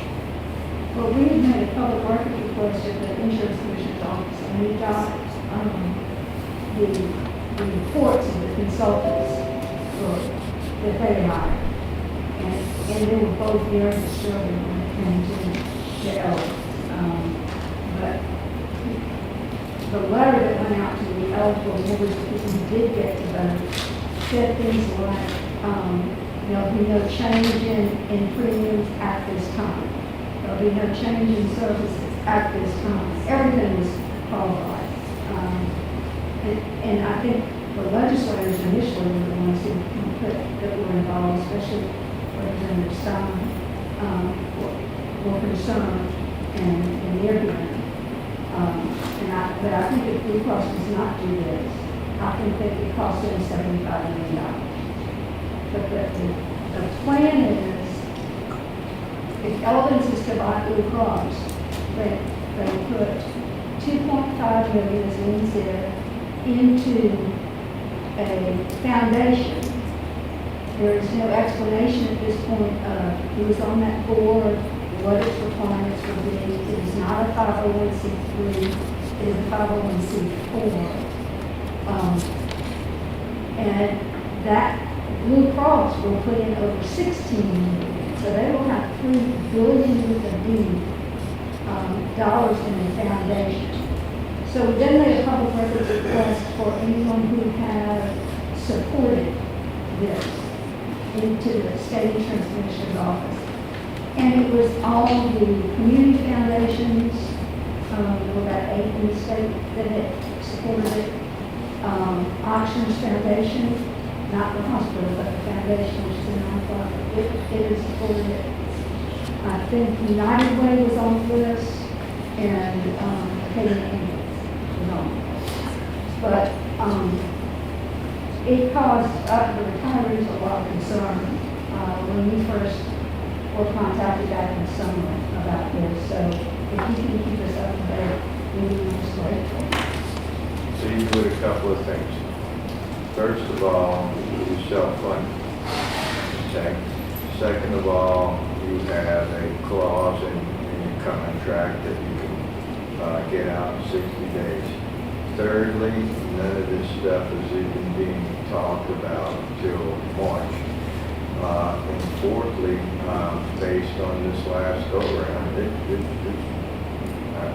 Well, we had made a public record request at the insurance commissioner's office, and we got the reports of the consultants that they hired. And they were both very disturbing when it came to the but the letter that went out to the eligible members of people who did get to vote said things like, there'll be no change in premiums at this time. There'll be no change in services at this time. Everything was qualified. And I think the legislators initially were the ones who put, that were involved, especially Representative Stein, were concerned and their hearing. But I think if Blue Cross does not do this, I think that it costs them $75 million. But the plan is, if Elevance is to buy Blue Cross, they put $2.5 million, as Lynn said, into a foundation. There is no explanation at this point of who is on that board, what its requirements would be. It is not a 501c3, it is a 501c4. And that Blue Cross will put in over $16 million. So they will have $3 billion dollars in the foundation. So we then made a public records request for anyone who had supported this into the state insurance commissioner's office. And it was all the community foundations, there were about 8 in the state that had supported it. Auctions Foundation, not the hospital, but the foundation, which is a nonprofit, it has supported it. I think United Way was on the list, and Canadian was on the list. But it caused the retirees a lot of concern when we first were contacted back in the summer about this. So if you can keep us up to date, we would be just grateful. So you do a couple of things. First of all, you self-fund. Okay. Second of all, you have a clause in your contract that you can get out in 60 days. Thirdly, none of this stuff is even being talked about until March. And fourthly, based on this last go-around, I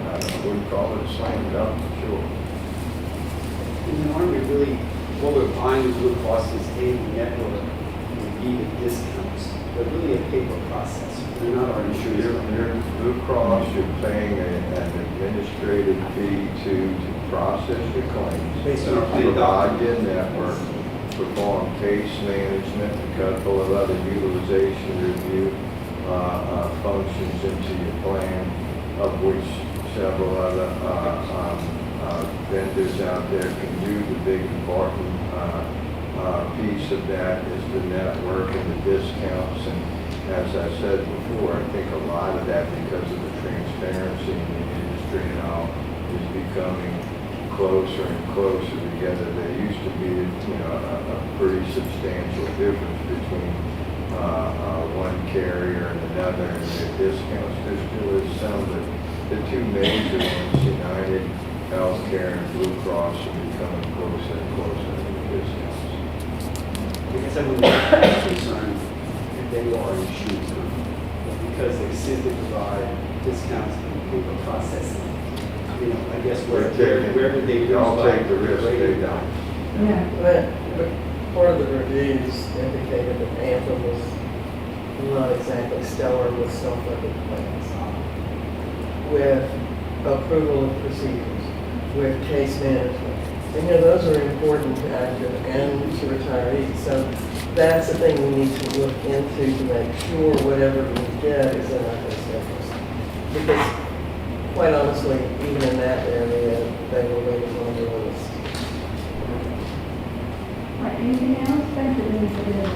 wouldn't call it a slam dunk, for sure. Aren't we really, what we're buying with Blue Cross is a network with even discounts. They're really a paper process. They're not our insurance. You're Blue Cross, you're paying an administrative fee to process your claims. Based on our plan provide document. your network, perform case management, a couple of other utilization review functions into your plan, of which several other vendors out there can do. The big important piece of that is the network and the discounts. And as I said before, I think a lot of that, because of the transparency in the industry and all, is becoming closer and closer together. There used to be, a pretty substantial difference between one carrier and another and their discounts. There still is some, but the two major ones, United Healthcare and Blue Cross, are becoming closer and closer to the discounts. Because I would be concerned if they are insurance company, because they simply provide discounts and paper processing. I guess wherever they do. I'll take the risk, they don't. Yeah. But part of the reviews indicated that Anthem was not exactly stellar with self-funded plans, with approval of procedures, with case management. And those are important to active and to retirees. So that's the thing we need to look into to make sure whatever we get is in our best interest. Because quite honestly, even in that area, they were waiting on the list. All right, anything else? Thank you, Lynn, for this.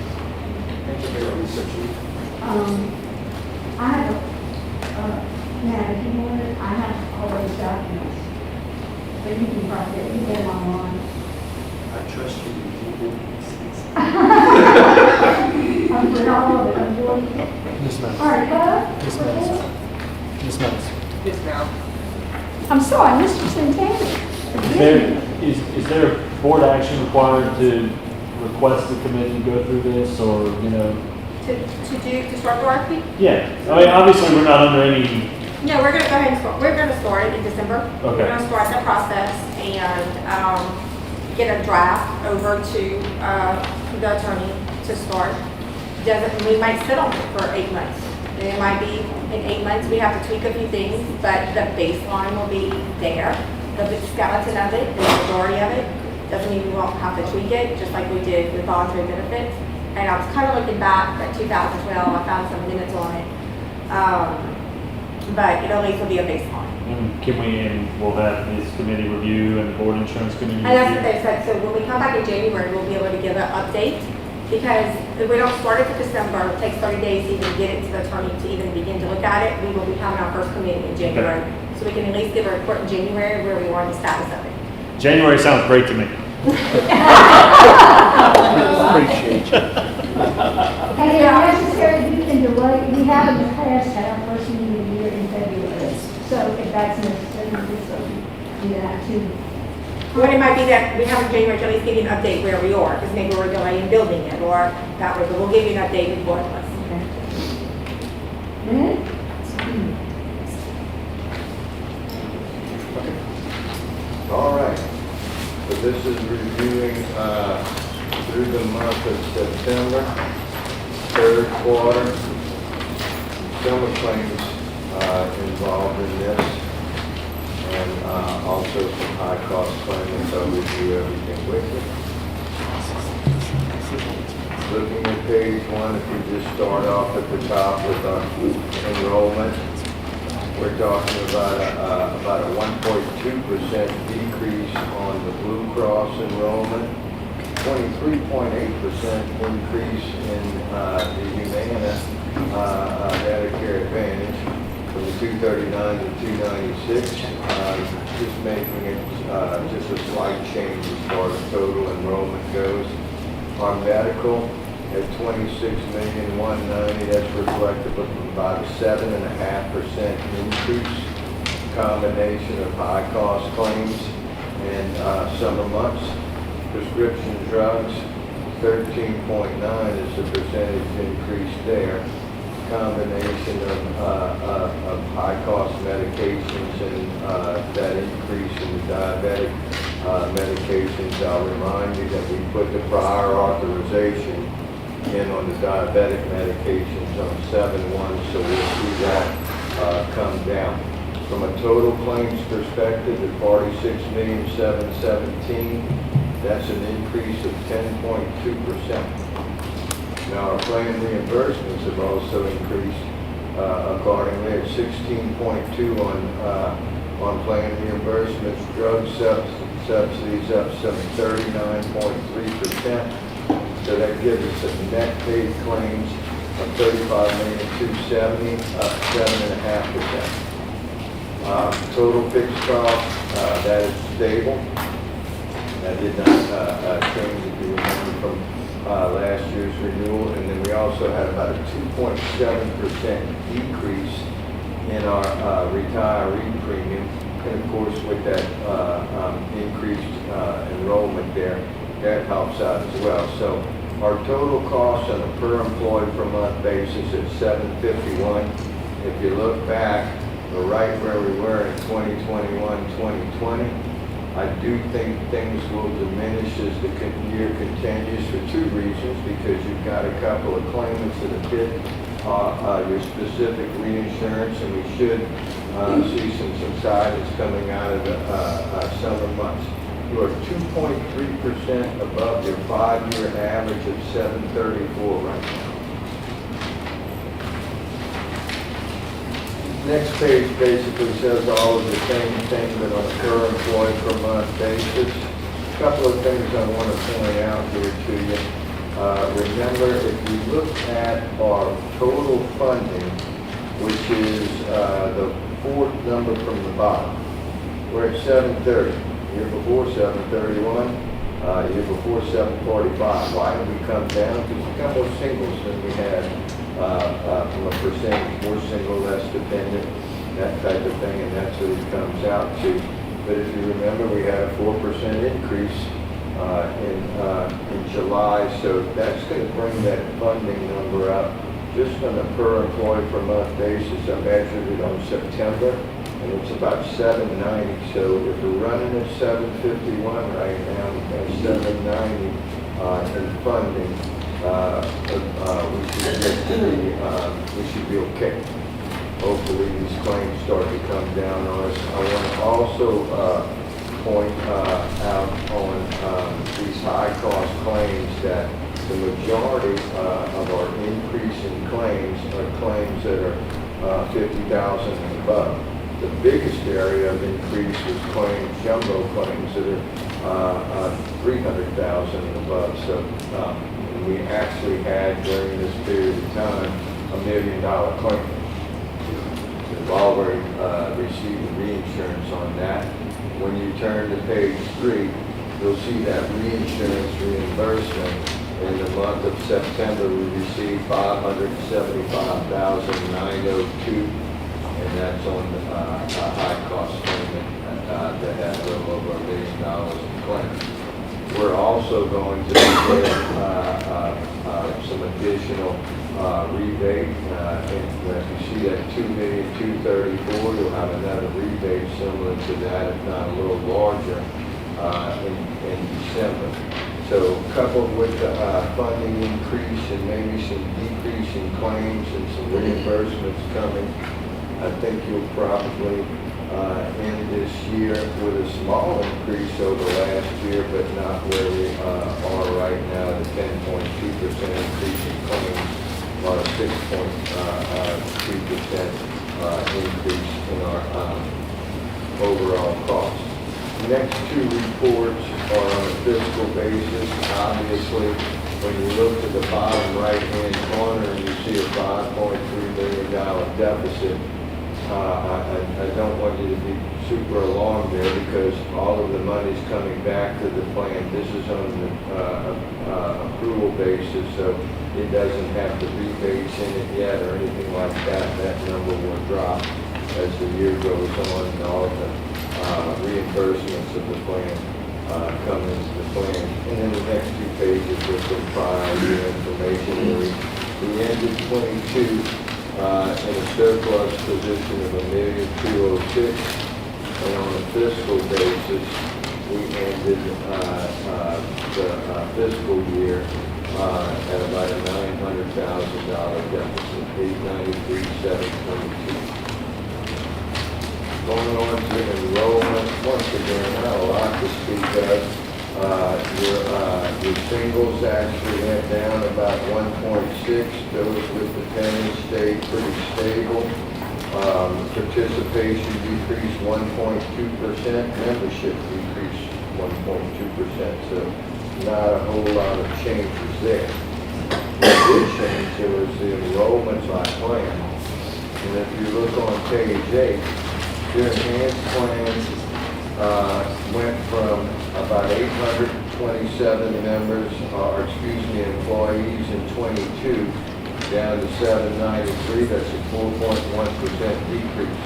Thank you for your research. I have Matt, if you want it, I have all those documents. But you can probably get them online. I trust you. I'm doing all of it, I'm doing. Yes, ma'am. All right, Bud? Yes, ma'am. Yes, ma'am. Yes, ma'am. I'm sorry, Mr. Santana. Is there board action required to request the committee go through this, or, To start the RFP? Yeah, I mean, obviously, we're not under any No, we're gonna go ahead and start, we're gonna start it in December. Okay. We're gonna start the process and, get a draft over to, the attorney to start. We might sit on it for 8 months. And it might be, in 8 months, we have to tweak a few things, but the baseline will be there. The big skeleton of it, the majority of it, doesn't mean we won't have to tweak it, just like we did with voluntary benefits. And I was kind of looking back at 2012, I found some minutes on it. But it at least will be a baseline. And we'll have this committee review and the board insurance committee And that's what review? they said, so when we come back in January, we'll be able to give an update, because if we don't start it for December, it takes 30 days to even get it to the attorney to even begin to look at it. We will be having our first committee in January, so we can at least give a report in January where we are on the status of it. January sounds great to me. Appreciate you. And if necessary, we can delay, we have in the past had our first meeting of the year in February. So if that's necessary, we will do that too. What it might be that we have in January to at least give you an update where we are, because maybe we're delaying building it, or that way, but we'll give you an update with both of us. Minute? All right. So this is reviewing through the month of September, third quarter. Summer claims involved in this, and also some high-cost claimants. I'll review everything with you. Looking at page 1, if we just start off at the top with our enrollment, we're talking about a 1.2% decrease on the Blue Cross enrollment, 23.8% increase in the Humana Medicare Advantage from the 239 to 296, just making it just a slight change as far as total enrollment goes. Our medical at 26,190,000, that's reflective of about a 7.5% increase, combination of high cost claims and summer months. Prescription drugs, 13.9 is the percentage increase there. Combination of high cost medications and that increase in the diabetic medications. I'll remind you that we put the prior authorization in on the diabetic medications on 7/1, so we'll see that come down. From a total claims perspective, at 46,717,000, that's an increase of 10.2%. Now, our plan reimbursements have also increased accordingly at 16.2 on plan reimbursements, drug subsidies up some 39.3%. So that gives us a net paid claims of 35,270,000, up 7.5%. Total fixed cost, that is stable. That did not change, if you remember, from last year's renewal. And then we also had about a 2.7% decrease in our retiree premium. And of course, with that increased enrollment there, that helps out as well. So our total cost on a per employee per month basis is $751. If you look back, we're right where we were in 2021, 2020. I do think things will diminish as the year continues for two reasons, because you've got a couple of claimants that have hit your specific reinsurance, and we should see some subsidence coming out of the summer months. You are 2.3% above your 5-year average of 734 right now. Next page basically says all of the same thing, but on a per employee per month basis. A couple of things I want to point out here to you. Remember, if you look at our total funding, which is the fourth number from the bottom, we're at 730. Year before 731, year before 745. Why did we come down? Because we got more singles than we had from a percentage, more single, less dependent, that type of thing, and that's what it comes out to. But if you remember, we had a 4% increase in July, so that's going to bring that funding number up just on a per employee per month basis, I measured it on September, and it's about $790. So if we're running at $751 right now, and $790 in funding, we should be okay. Hopefully these claims start to come down on us. I want to also point out on these high-cost claims that the majority of our increase in claims are claims that are $50,000 and above. The biggest area of increase is claims, jumbo claims that are $300,000 and above. So we actually had during this period of time $1 million claim. We've already received reinsurance on that. When you turn to page 3, you'll see that reinsurance reimbursement. In the month of September, we received $575,902, and that's on a high-cost payment that had a little over $1 million in claims. We're also going to get some additional rebate. And if you see that $2,234,000, you'll have another rebate similar to that, if not a little larger, in December. So coupled with the funding increase and maybe some decrease in claims and some reimbursements coming, I think you'll probably end this year with a small increase over last year, but not where we are right now, the 10.2% increase in claims or a 6.2% increase in our overall cost. The next two reports are on a fiscal basis. Obviously, when you look to the bottom right-hand corner and you see a $5.3 million deficit, I don't want you to be super alarmed there because all of the money's coming back to the plan. This is on the accrual basis, so it doesn't have the rebates in it yet or anything like that. That number will drop as the year goes on and all the reimbursements of the plan come into the plan. And then the next two pages with some prior year information. We ended 22 in a surplus position of $1,206,000, and on a fiscal basis, we ended the fiscal year at about a $900,000 deficit, $893,722. Going on to enrollment, once again, not a lot to speak of. Your singles actually went down about 1.6. Those with the penny stayed pretty stable. Participation decreased 1.2%. Membership decreased 1.2%. So not a whole lot of changes there. In addition, there was the enrollments by plan. And if you look on page 8, your enhanced plans went from about 827 members, employees in 22, down to 793. That's a 4.1% decrease.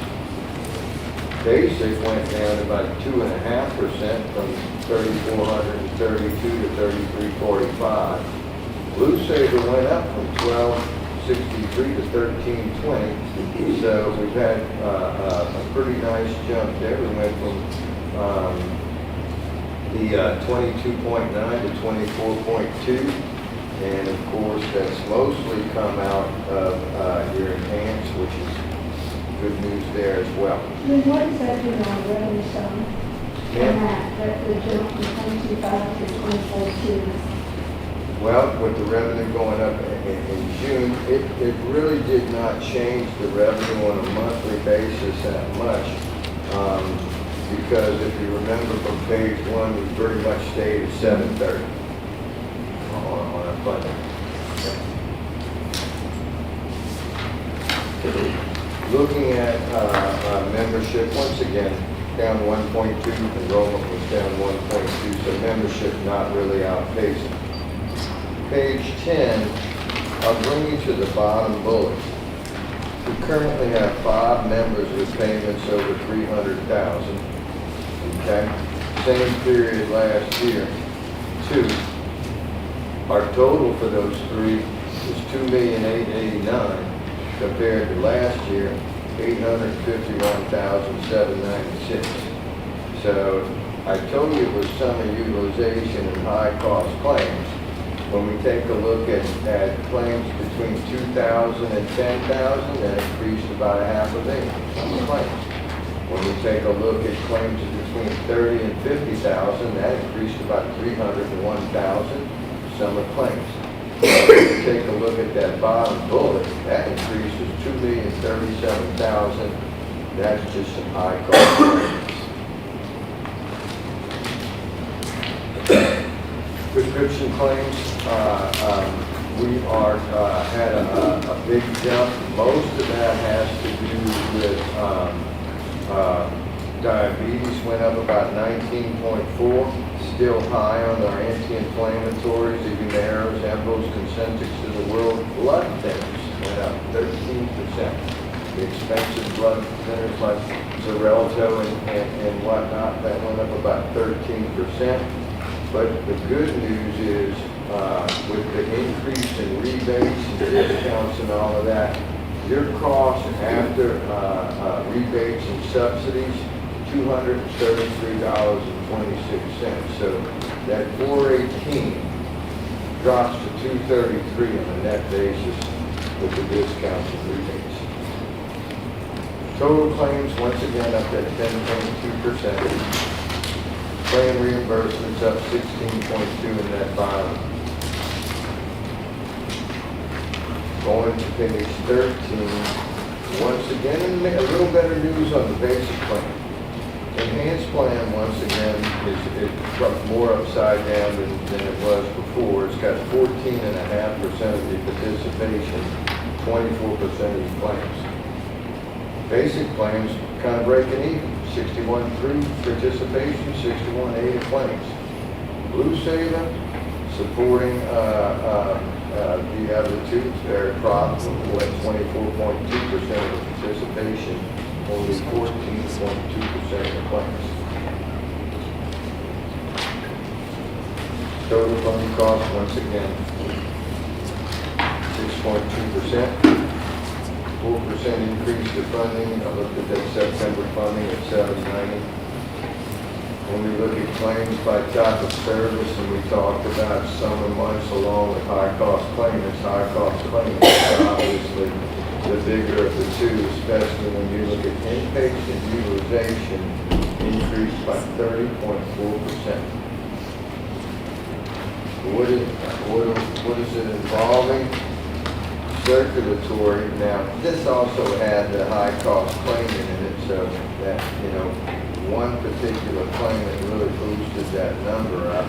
Basic went down about 2.5% from 3,432 to 3,345. Blue Saver went up from 1,263 to 1,320. So we've had a pretty nice jump there. We went from the 22.9 to 24.2. And of course, that's mostly come out of your enhanced, which is good news there as well. Then what is that doing on the revenue side? Yeah. That the jump from 22.5 to 24.2? Well, with the revenue going up in June, it really did not change the revenue on a monthly basis that much. Because if you remember from page 1, we pretty much stayed at 730 on our funding. Looking at membership, once again, down 1.2, enrollment was down 1.2, so membership not really outpacing. Page 10, I'll bring you to the bottom bullet. We currently have 5 members with payments over $300,000. Okay, same period last year, 2. Our total for those 3 is $2,889,000 compared to last year, $851,796. So I told you it was summer utilization and high-cost claims. When we take a look at claims between 2,000 and 10,000, that increased about $500,000 summer claims. When we take a look at claims between 30 and 50,000, that increased about 301,000 summer claims. When we take a look at that bottom bullet, that increase was $2,037,000. That's just some high cost claims. Prescription claims, we are had a big jump. Most of that has to do with diabetes went up about 19.4, still high on our anti-inflammatories, the Humaras, Embos, Concentrics of the world. Blood thinners went up 13%. The expensive blood thinners like Xarelto and whatnot, that went up about 13%. But the good news is, with the increase in rebates and discounts and all of that, your cost after rebates and subsidies, $233.26. So that $418 drops to $233 on a net basis with the discounts and rebates. Total claims, once again, up at 10.2%. Claim reimbursements up 16.2 in that filing. Going to page 13, once again, a little better news on the basic plan. Enhanced plan, once again, is more upside down than it was before. It's got 14.5% of the participation, 24% of the claims. Basic plans kind of breaking even, 61.3 participation, 61.8 claims. Blue Saver supporting the other two, very profitable at 24.2% of the participation, only 14.2% of the claims. Total funding cost, once again, 6.2%. 4% increase to funding. I looked at that September funding at $790. When we look at claims by type of service, and we talked about summer months along with high-cost claimants, high-cost claimants are obviously the bigger of the two, especially when you look at inpatient utilization increased by 30.4%. What is it involving? Circulatory. Now, this also had the high-cost claimant in it, so that, one particular claimant really boosted that number up.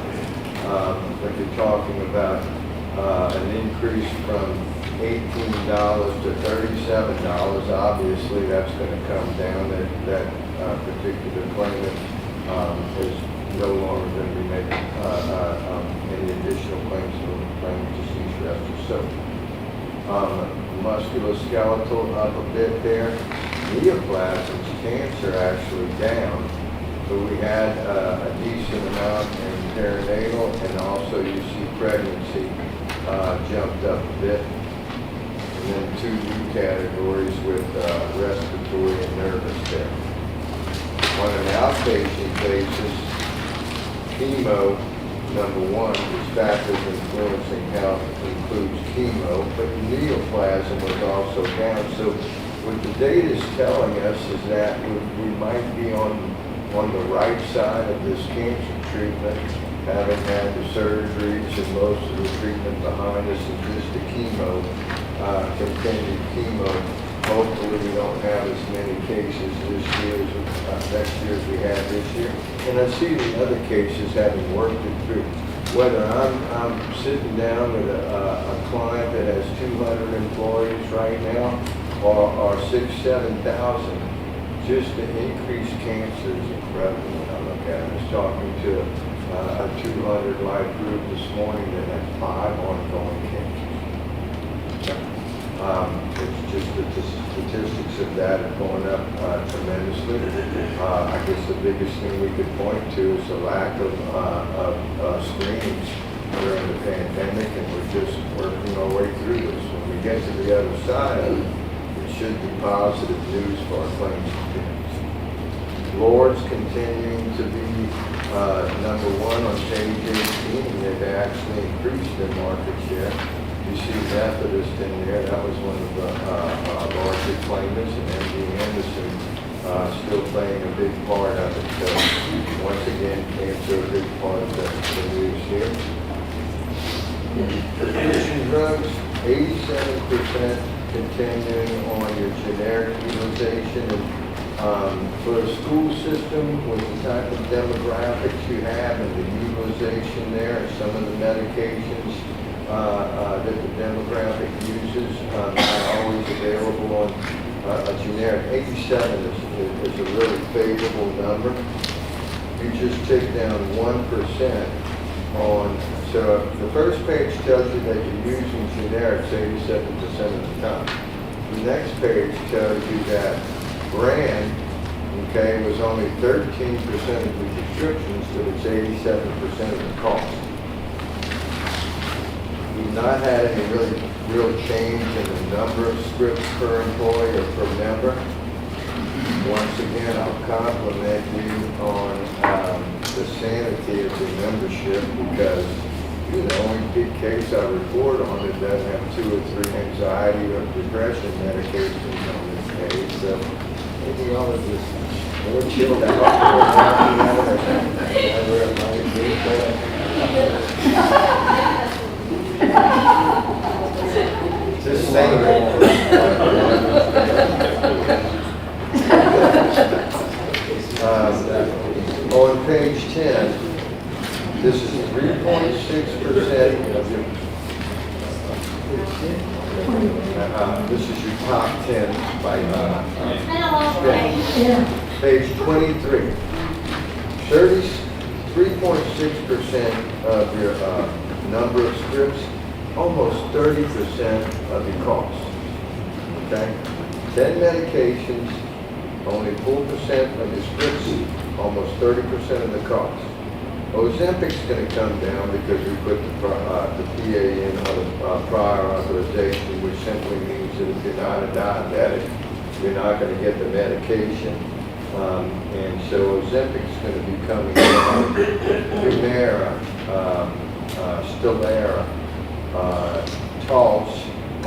But you're talking about an increase from $18 to $37. Obviously, that's going to come down. That particular claimant is no longer going to be making any additional claims for claimant deceased rescue. So, musculoskeletal up a bit there. Neoplasms, cancer actually down. So we had a decent amount in perinatal, and also you see pregnancy jumped up a bit. And then two new categories with respiratory and nervous there. On an outpatient basis, chemo, number one, is factors influencing health includes chemo, but neoplasm was also down. So what the data is telling us is that we might be on the right side of this cancer treatment, having had the surgeries and most of the treatment behind us and just the chemo, continued chemo. Hopefully we don't have as many cases this year as next year as we had this year. And I see the other cases having worked it through. Whether I'm sitting down with a client that has 200 employees right now, or 6,000-7,000, just the increased cancer is incredible when I look at it. I was talking to a 200 life group this morning that had 5 ongoing cancers. It's just that the statistics of that are going up tremendously. I guess the biggest thing we could point to is the lack of screenings during the pandemic, and we're just working our way through this. When we get to the other side of it, it should be positive news for our claims experience. Lord's continuing to be number one on page 18. They've actually increased their market share. You see Methodist in there. That was one of the larger claimants, and MD Anderson still playing a big part of it. So once again, cancer a big part of the news here. Prescription drugs, 87% continuing on your generic utilization. And for the school system, with the type of demographics you have and the utilization there, and some of the medications that the demographic uses, not always available on a generic. 87 is a really favorable number. You just take down 1% on, so the first page tells you that you're using generics 87% of the time. The next page tells you that brand, okay, was only 13% of the prescriptions, but it's 87% of the cost. We've not had any real change in the number of scripts per employee or per member. Once again, I'll compliment you on the sanity of the membership, because you're the only big case I report on that doesn't have 2 or 3 anxiety or depression medications on this page. So maybe all of this more chilled out. Just saying it. On page 10, this is 3.6% of your, this is your top 10 by page 23. 3.6% of your number of scripts, almost 30% of your cost. Okay? 10 medications, only 4% of your scripts, almost 30% of the cost. Ozempic's going to come down because we put the PA in on prior authorization, which simply means that if you're not a diabetic, you're not going to get the medication. And so Ozempic's going to be coming down. Humira, Stelara, Taltz,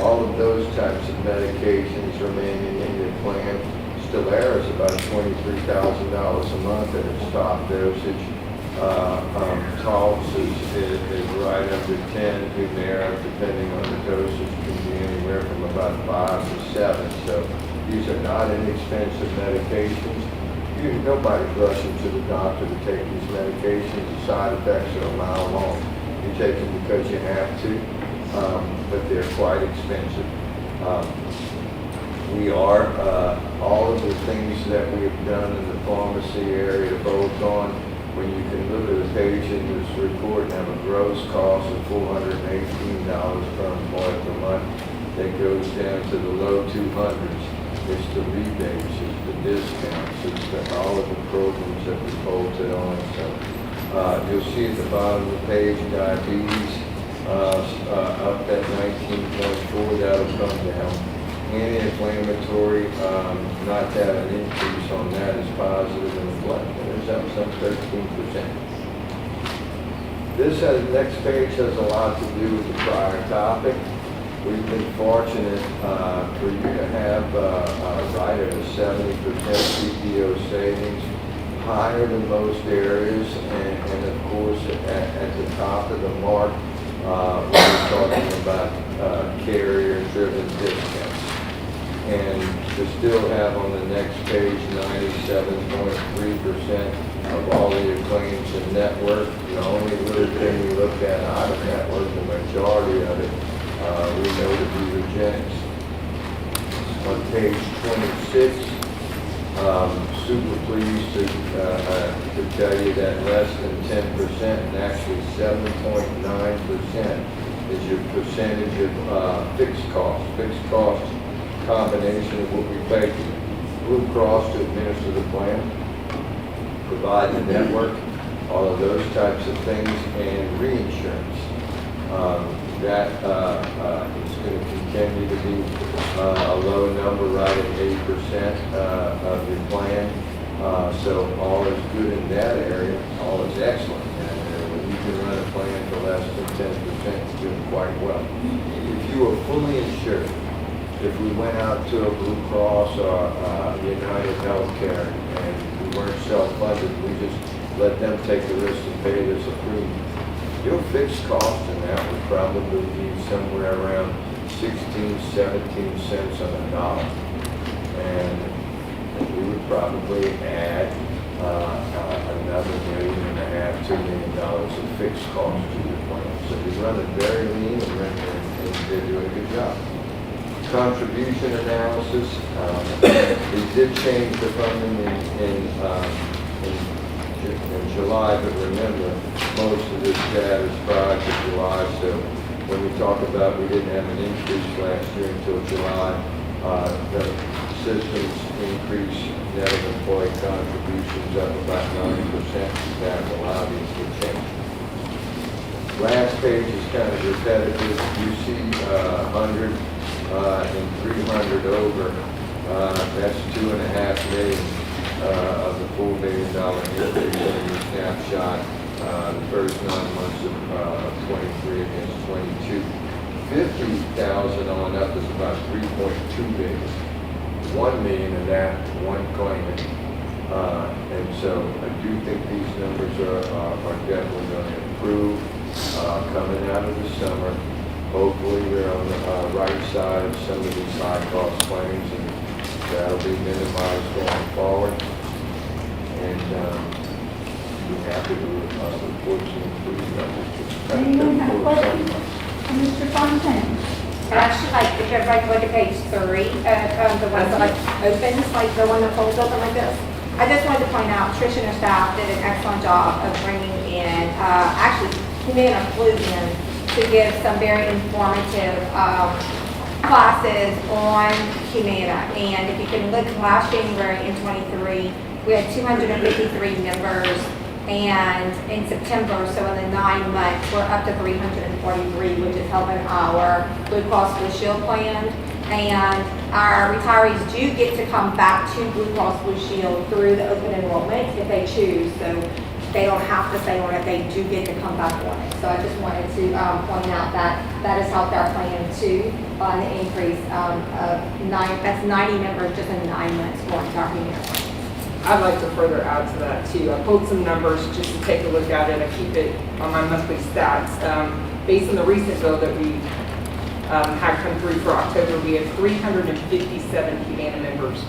all of those types of medications remaining in your plan. Stelara is about $23,000 a month at its top dosage. Taltz is right under 10. Humira, depending on the dosage, can be anywhere from about 5 to 7. So these are not inexpensive medications. Nobody's rushing to the doctor to take these medications. The side effects are a mile long. You take them because you have to, but they're quite expensive. We are, all of the things that we have done in the pharmacy area to bolt on, when you can look at a page in this report and have a gross cost of $418 per employee per month, that goes down to the low 200s. It's the rebates, it's the discounts, it's all of the programs that we bolted on. So you'll see at the bottom of the page, diabetes, up at 19.4, that'll come down. Anti-inflammatory, not to have an increase on that is positive, and blood thinners up some 13%. This next page has a lot to do with the prior topic. We've been fortunate for you to have right at a 70% PPO savings, higher than most areas, and of course at the top of the mark, we're talking about carrier-driven discounts. And to still have on the next page 97.3% of all of your claims in network. The only little thing we look at out of network, the majority of it, we know to be rejects. On page 26, super pleased to tell you that less than 10%, and actually 7.9% is your percentage of fixed costs. Fixed costs combination of what we pay Blue Cross to administer the plan, provide the network, all of those types of things, and reinsurance. That is going to continue to be a low number, right at 8% of your plan. So all is good in that area, all is excellent in that area. When you can run a plan for less than 10%, it's doing quite well. If you were fully insured, if we went out to a Blue Cross or United Healthcare and we weren't self-funded, we just let them take the risk and pay this a premium, your fixed cost in that would probably be somewhere around 16, 17 cents on the dollar. And we would probably add another $1.5 million, $2 million of fixed cost to your plan. So you run it very lean and they're doing a good job. Contribution analysis, we did change the funding in July, but remember, most of this data is prior to July, so when we talk about we didn't have an increase last year until July, the system's increase net of employee contributions up about 90%. That allowed these to change. Last page is kind of repetitive. You see 100 and 300 over. That's $2.5 million. Of the $4 million increase in your snapshot, the first 9 months of 23 against 22. 50,000 on up is about 3.2 billion. 1 million of that, one claimant. And so I do think these numbers are definitely going to improve coming out of the summer. Hopefully we're on the right side of some of these high cost claims, and that'll be minimized going forward. And be happy to report some improved numbers. Anyone have questions? Mr. Fontaine? And actually, like, if everybody look at page 3, the ones that like opens, like the one that folds open like this. I just wanted to point out, Trish and her staff did an excellent job of bringing in, actually, Humana flew in to give some very informative classes on Humana. And if you can look last January in 23, we had 253 members. And in September, so in the 9 months, we're up to 343, which is helping our Blue Cross Blue Shield plan. And our retirees do get to come back to Blue Cross Blue Shield through the open enrollment if they choose. So they don't have to stay on it, they do get to come back on it. So I just wanted to point out that that has helped our plan too on the increase of that's 90 members just in 9 months going to our Humana plan. I'd like to further add to that too. I pulled some numbers just to take a look at it. I keep it on my monthly stats. Based on the recent bill that we had come through for October, we have 357 Humana members.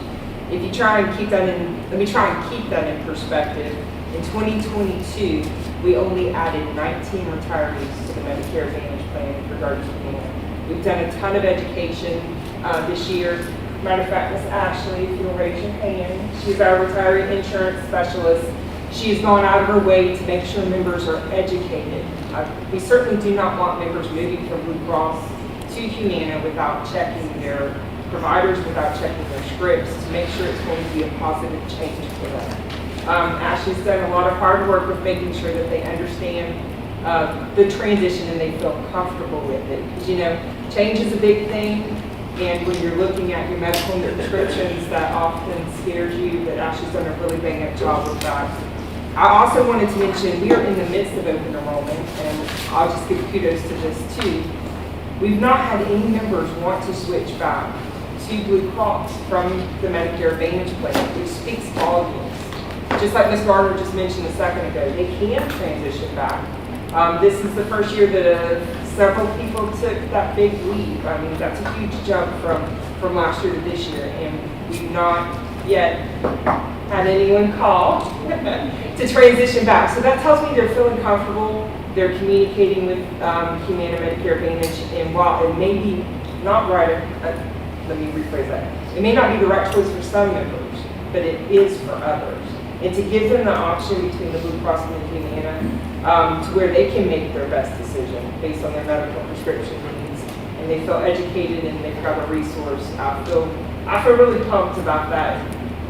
If you try and keep that in, let me try and keep that in perspective. In 2022, we only added 19 retirees to the Medicare Advantage plan in regard to Humana. We've done a ton of education this year. Matter of fact, Miss Ashley, if you'll raise your hand, she's our retiree insurance specialist. She's gone out of her way to make sure members are educated. We certainly do not want members moving from Blue Cross to Humana without checking their providers, without checking their scripts, to make sure it's going to be a positive change for them. Ashley's done a lot of hard work with making sure that they understand the transition and they feel comfortable with it. Because, you know, change is a big thing. And when you're looking at your medical prescriptions, that often scares you, but Ashley's done a really bang-up job with that. I also wanted to mention, we are in the midst of open enrollment, and I'll just give kudos to this too. We've not had any members want to switch back to Blue Cross from the Medicare Advantage plan, which speaks volumes. Just like Ms. Gardner just mentioned a second ago, they can transition back. This is the first year that several people took that big leap. I mean, that's a huge jump from last year to this year, and we've not yet had anyone call to transition back. So that tells me they're feeling comfortable, they're communicating with Humana Medicare Advantage, and while it may be not right, let me rephrase that. It may not be the right choice for some members, but it is for others. And to give them the option between the Blue Cross and the Humana to where they can make their best decision based on their medical prescription needs, and they feel educated and they've got a resource. I feel really pumped about that.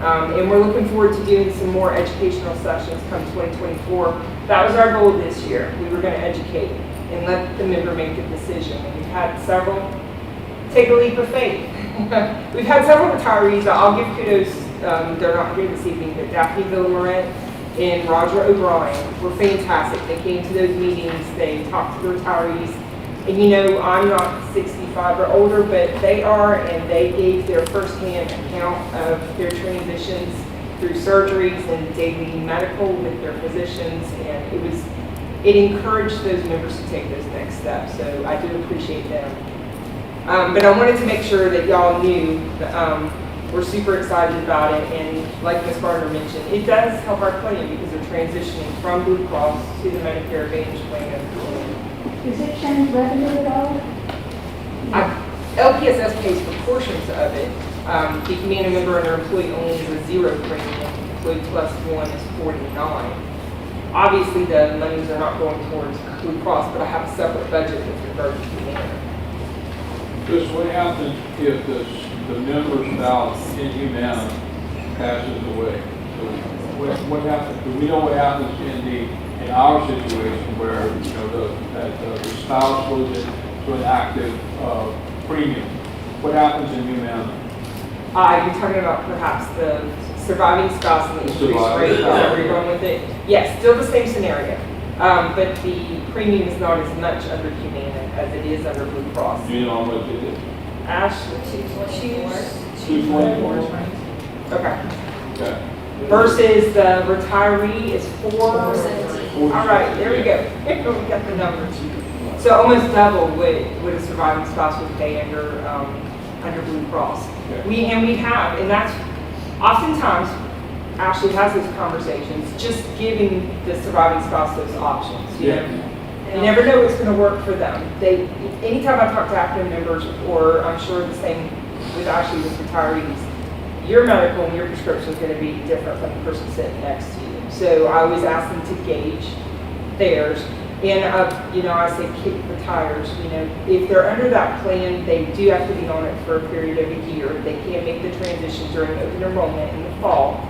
And we're looking forward to doing some more educational sessions come 2024. That was our goal this year. We were going to educate. and let the member make the decision. And we've had several take a leap of faith. We've had several retirees, I'll give kudos, they're not here this evening, but Daphne Villamoret and Roger O'Brien were fantastic. They came to those meetings, they talked to the retirees, and you know, I'm not 65 or older, but they are, and they gave their firsthand account of their transitions through surgeries and daily medical with their physicians, and it encouraged those members to take those next steps, so I do appreciate them. But I wanted to make sure that y'all knew that we're super excited about it, and like Ms. Gardner mentioned, it does help our plan because they're transitioning from Blue Cross to the Medicare Advantage plan. Does it change revenue at all? LPSS pays for portions of it. The Humana member and their employee only is a 0 premium, employee plus 1 is 49. Obviously, the monies are not going towards Blue Cross, but I have a separate budget with regard to Humana. Chris, what happens if the member's spouse in Humana passes away? So what happens? Do we know what happens in our situation where the spouse goes into an active premium? What happens in Humana? You're talking about perhaps the surviving spouse and the increased rate, is that where you're going with it? Yes, still the same scenario. But the premium is not as much under Humana as it is under Blue Cross. Do you know how much it is? Ash, 224. Okay. Okay. Versus the retiree is 417. All right, there we go. We got the numbers. So almost double what a surviving spouse would pay under Blue Cross. Okay. We have, and that's oftentimes Ashley has those conversations, just giving the surviving spouse those options. You know? You never know what's going to work for them. Anytime I talk to active members, or I'm sure the same with Ashley with retirees, your medical and your prescription is going to be different from the person sitting next to you. So I always ask them to gauge theirs. And I say kick the tires. If they're under that plan, they do have to be on it for a period of a year. They can't make the transition during open enrollment in the fall.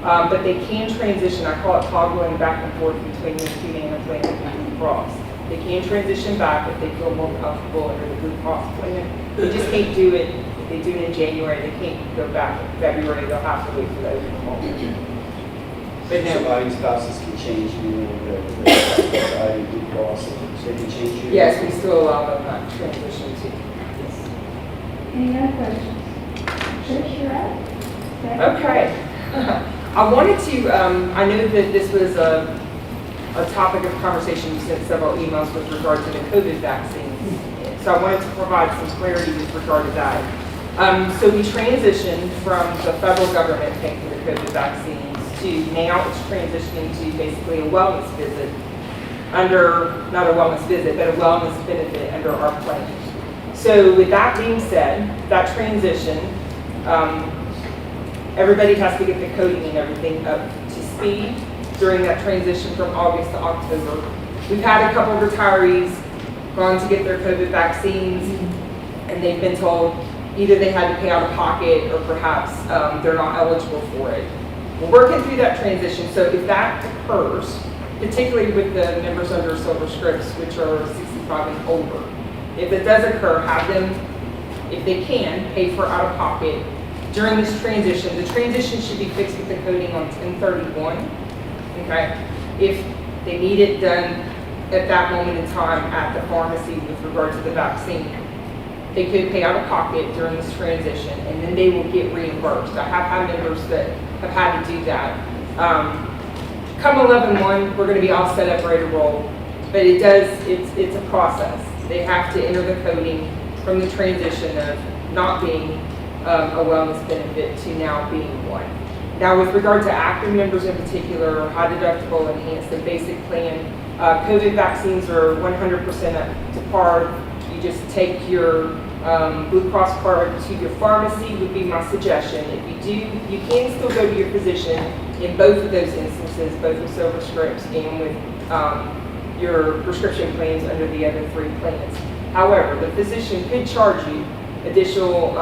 But they can transition, I call it toggling back and forth between the Humana plan and Blue Cross. They can transition back if they feel more comfortable under the Blue Cross plan. They just can't do it, if they do it in January, they can't go back in February, they'll have to wait for the open enrollment. But no. Surviving spouses can change, the surviving Blue Cross, so they can change. Yes, we still allow them that transition too. Yes. Any other questions? Trish, you're up. Okay. I wanted to, I know that this was a topic of conversation. You sent several emails with regard to the COVID vaccines. So I wanted to provide some clarity with regard to that. So we transitioned from the federal government paying for the COVID vaccines to now it's transitioning to basically a wellness visit under, not a wellness visit, but a wellness benefit under our plan. So with that being said, that transition, everybody has to get the coding and everything up to speed during that transition from August to October. We've had a couple of retirees gone to get their COVID vaccines, and they've been told either they had to pay out of pocket or perhaps they're not eligible for it. We're working through that transition, so if that occurs, particularly with the members under Silver Scripts, which are 65 and older, if it does occur, have them, if they can, pay for out of pocket during this transition. The transition should be fixed with the coding on 10/31, okay? If they need it done at that moment in time at the pharmacy with regard to the vaccine, they could pay out of pocket during this transition, and then they will get reimbursed. I have had members that have had to do that. Come 11/1, we're going to be all set up, ready to roll, but it's a process. They have to enter the coding from the transition of not being a wellness benefit to now being one. Now, with regard to active members in particular, high deductible, enhanced, and basic plan, COVID vaccines are 100% up to par. You just take your Blue Cross card to your pharmacy would be my suggestion. If you do, you can still go to your physician in both of those instances, both with Silver Scripts and with your prescription plans under the other 3 plans. However, the physician could charge you additional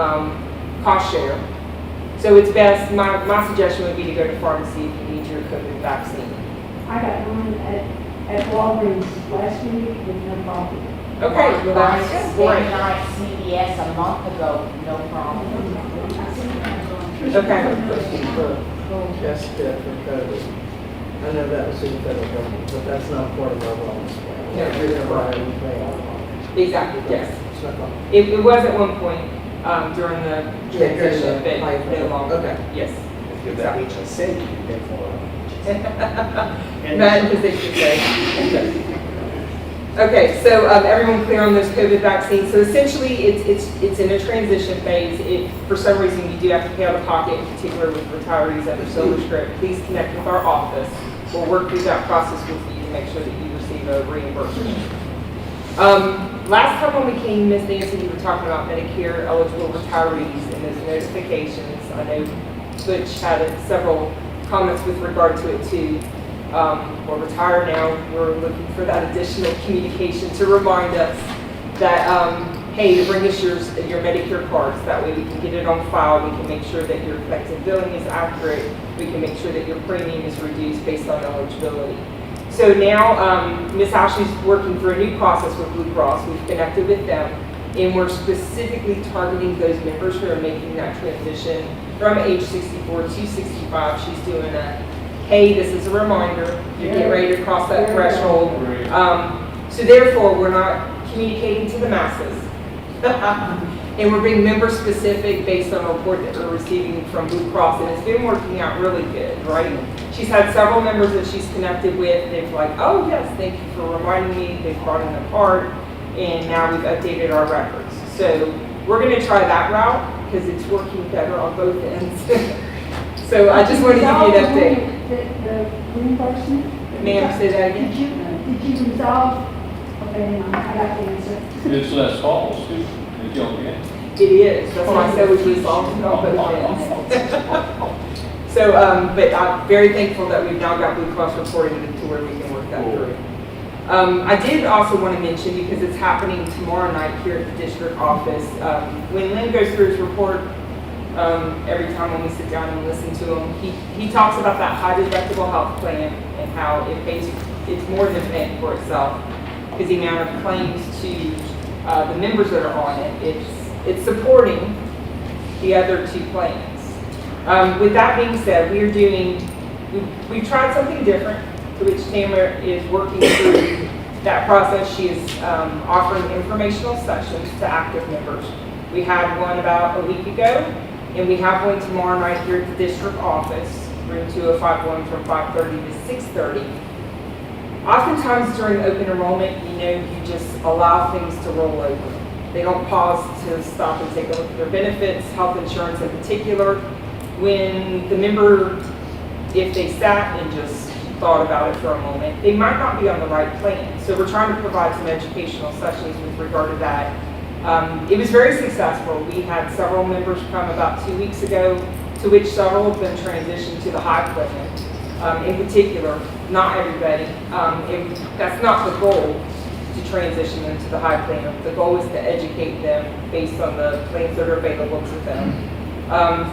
cost share. So it's best, my suggestion would be to go to pharmacy if you need your COVID vaccine. I got mine at Walgreens last week with no problem. Okay, well, that's They great. night CVS a month ago, no problem. Okay. Question for Jessica for COVID. I know that was in the federal government, but that's not part of our wellness plan. No. We're gonna buy and pay out of pocket. Exactly, yes. It's not wrong. It was at one point, during the Yeah, during transition, the but life- no longer. okay. Yes. If you're that HSA, you can pay for it. That is it to say. Okay, so everyone clear on those COVID vaccines? So essentially, it's in a transition phase. If for some reason you do have to pay out of pocket, in particular with retirees under Silver Script, please connect with our office. We'll work through that process with you to make sure that you receive a reimbursement. Last time when we came, Ms. Nancy, we were talking about Medicare eligible retirees and those notifications. I know Butch had several comments with regard to it too. We're retired now, we're looking for that additional communication to remind us that, hey, to bring us your Medicare cards. That way we can get it on file, we can make sure that your effective billing is accurate, we can make sure that your premium is reduced based on eligibility. So now, Ms. Ashley's working through a new process with Blue Cross. We've connected with them, and we're specifically targeting those members who are making that transition from age 64 to 65. She's doing a, hey, this is a reminder, you're getting ready to cross that threshold. So therefore, we're not communicating to the masses. And we're being member specific based on a report that we're receiving from Blue Cross, and it's been working out really good, right? She's had several members that she's connected with. They've like, oh yes, thank you for reminding me. They've brought in a card, and now we've updated our records. So we're going to try that route because it's working better on both ends. So I just wanted to give you an update. The reimbursement? Ma'am, say that again. Did you resolve? Okay, hang on, I got the answer. It's less calls too, that you'll get. It is. That's why I said we resolved it on both ends. So, but I'm very thankful that we've now got Blue Cross reporting to where we can work that through. I did also want to mention, because it's happening tomorrow night here at the district office, when Lynn goes through his report, every time when we sit down and listen to him, he talks about that high deductible health plan and how it pays, it's more than paying for itself, because the amount of claims to the members that are on it, it's supporting the other two plans. With that being said, we've tried something different, to which Tamara is working through that process. She is offering informational sessions to active members. We had one about a week ago, and we have one tomorrow night here at the district office, room 2051 from 5:30 to 6:30. Oftentimes during open enrollment, you just allow things to roll over. They don't pause to stop and take a look at their benefits, health insurance in particular. When the member, if they sat and just thought about it for a moment, they might not be on the right plan. So we're trying to provide some educational sessions with regard to that. It was very successful. We had several members come about 2 weeks ago, to which several have been transitioned to the high plan. In particular, not everybody. That's not the goal, to transition them to the high plan. The goal is to educate them based on the plans that are available to them.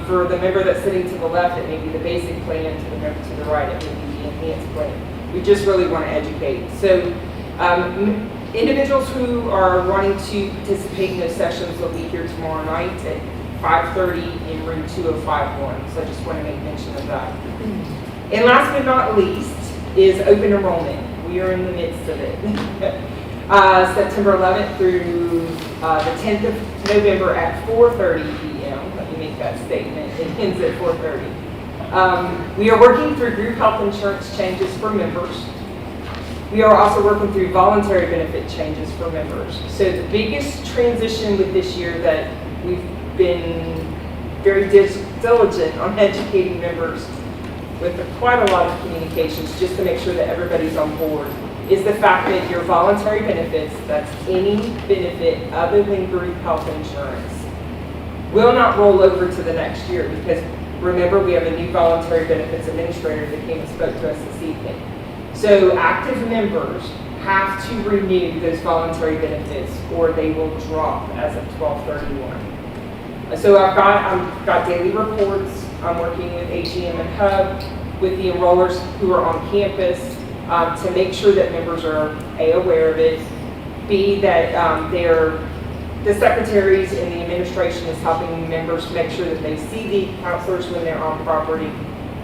For the member that's sitting to the left, it may be the basic plan. To the member to the right, it may be the enhanced plan. We just really want to educate. So individuals who are wanting to participate in those sessions will be here tomorrow night at 5:30 in room 2051. So I just want to make mention of that. And last but not least is open enrollment. We are in the midst of it. September 11th through the 10th of November at 4:30 p.m. Let me make that statement. It ends at 4:30. We are working through group health insurance changes for members. We are also working through voluntary benefit changes for members. So the biggest transition with this year that we've been very diligent on educating members with quite a lot of communications just to make sure that everybody's on board is the fact that your voluntary benefits, that's any benefit other than group health insurance, will not roll over to the next year, because remember, we have a new voluntary benefits administrator that came and spoke to us this evening. So active members have to renew those voluntary benefits or they will drop as of 12/31. So I've got daily reports. I'm working with HEM and Hub, with the enrollers who are on campus. to make sure that members are A, aware of it, B, that the secretaries and the administration is helping members make sure that they see the counselors when they're on property,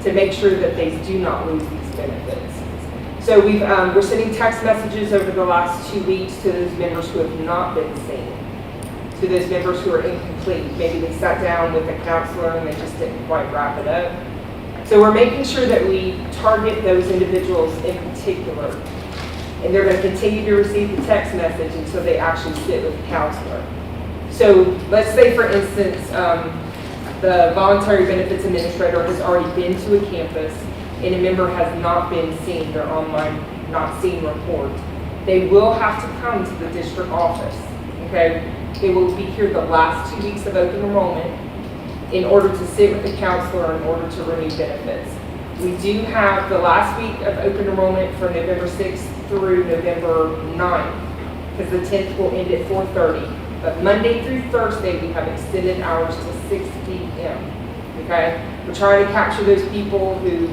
to make sure that they do not lose these benefits. So we're sending text messages over the last 2 weeks to those members who have not been seen, to those members who are incomplete. Maybe they sat down with a counselor and they just didn't quite wrap it up. So we're making sure that we target those individuals in particular. And they're going to continue to receive the text message until they actually sit with a counselor. So let's say, for instance, the voluntary benefits administrator has already been to a campus and a member has not been seen, their online not seen report. They will have to come to the district office, okay? They will be here the last 2 weeks of open enrollment in order to sit with the counselor in order to renew benefits. We do have the last week of open enrollment from November 6th through November 9th, because the 10th will end at 4:30. But Monday through Thursday, we have extended hours to 6 p.m., okay? We're trying to capture those people who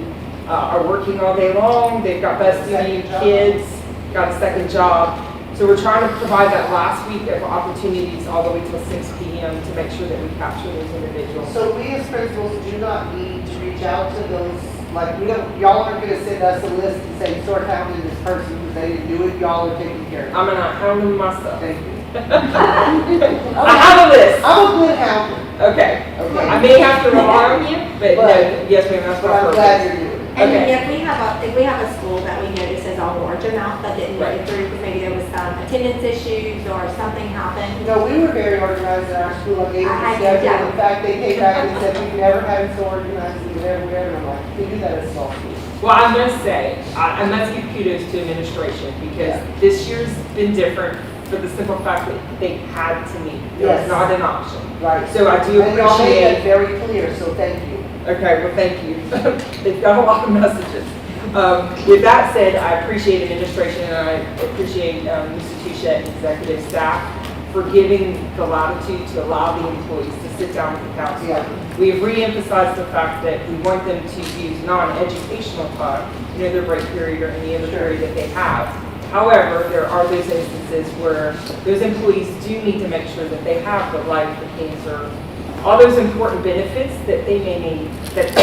are working all day long, they've got bus duty, kids, got a second job. So we're trying to provide that last week of opportunities all the way till 6 p.m. to make sure that we capture those individuals. So we as principals do not need to reach out to those, like, y'all aren't gonna send us a list and say, start hounding this person because they didn't do it, y'all are taking care of it. I'm gonna hound them myself. Thank you. I have a list. I'm a good hounder. Okay. Okay. I may have to rely on you, but no, yes ma'am, that's But my I'm purpose. glad you're doing it. And Okay. if we have a school that we notice is a large amount that didn't make it through, because maybe there was some attendance issues or something happened. No, we were very organized in our school, like, I schedule. know. In fact, they came back and said, we've never had it so organized, we've never, and I'm like, we do that at small schools. Well, I must say, I must give kudos to administration because this year's been different for the simple fact that they had to meet. It was Yes. not an option. Right. So I do And y'all made that appreciate. very clear, so thank you. Okay, well, thank you. They've got a lot of messages. With that said, I appreciate administration and I appreciate Mr. Touchette and executive staff for giving the latitude to allow the employees to sit down with the counselor. Yeah. We have re-emphasized the fact that we want them to use non-educational time, their break period or any other period that they have. However, there are those instances where those employees do need to make sure that they have the life, the cancer, all those important benefits that they may need at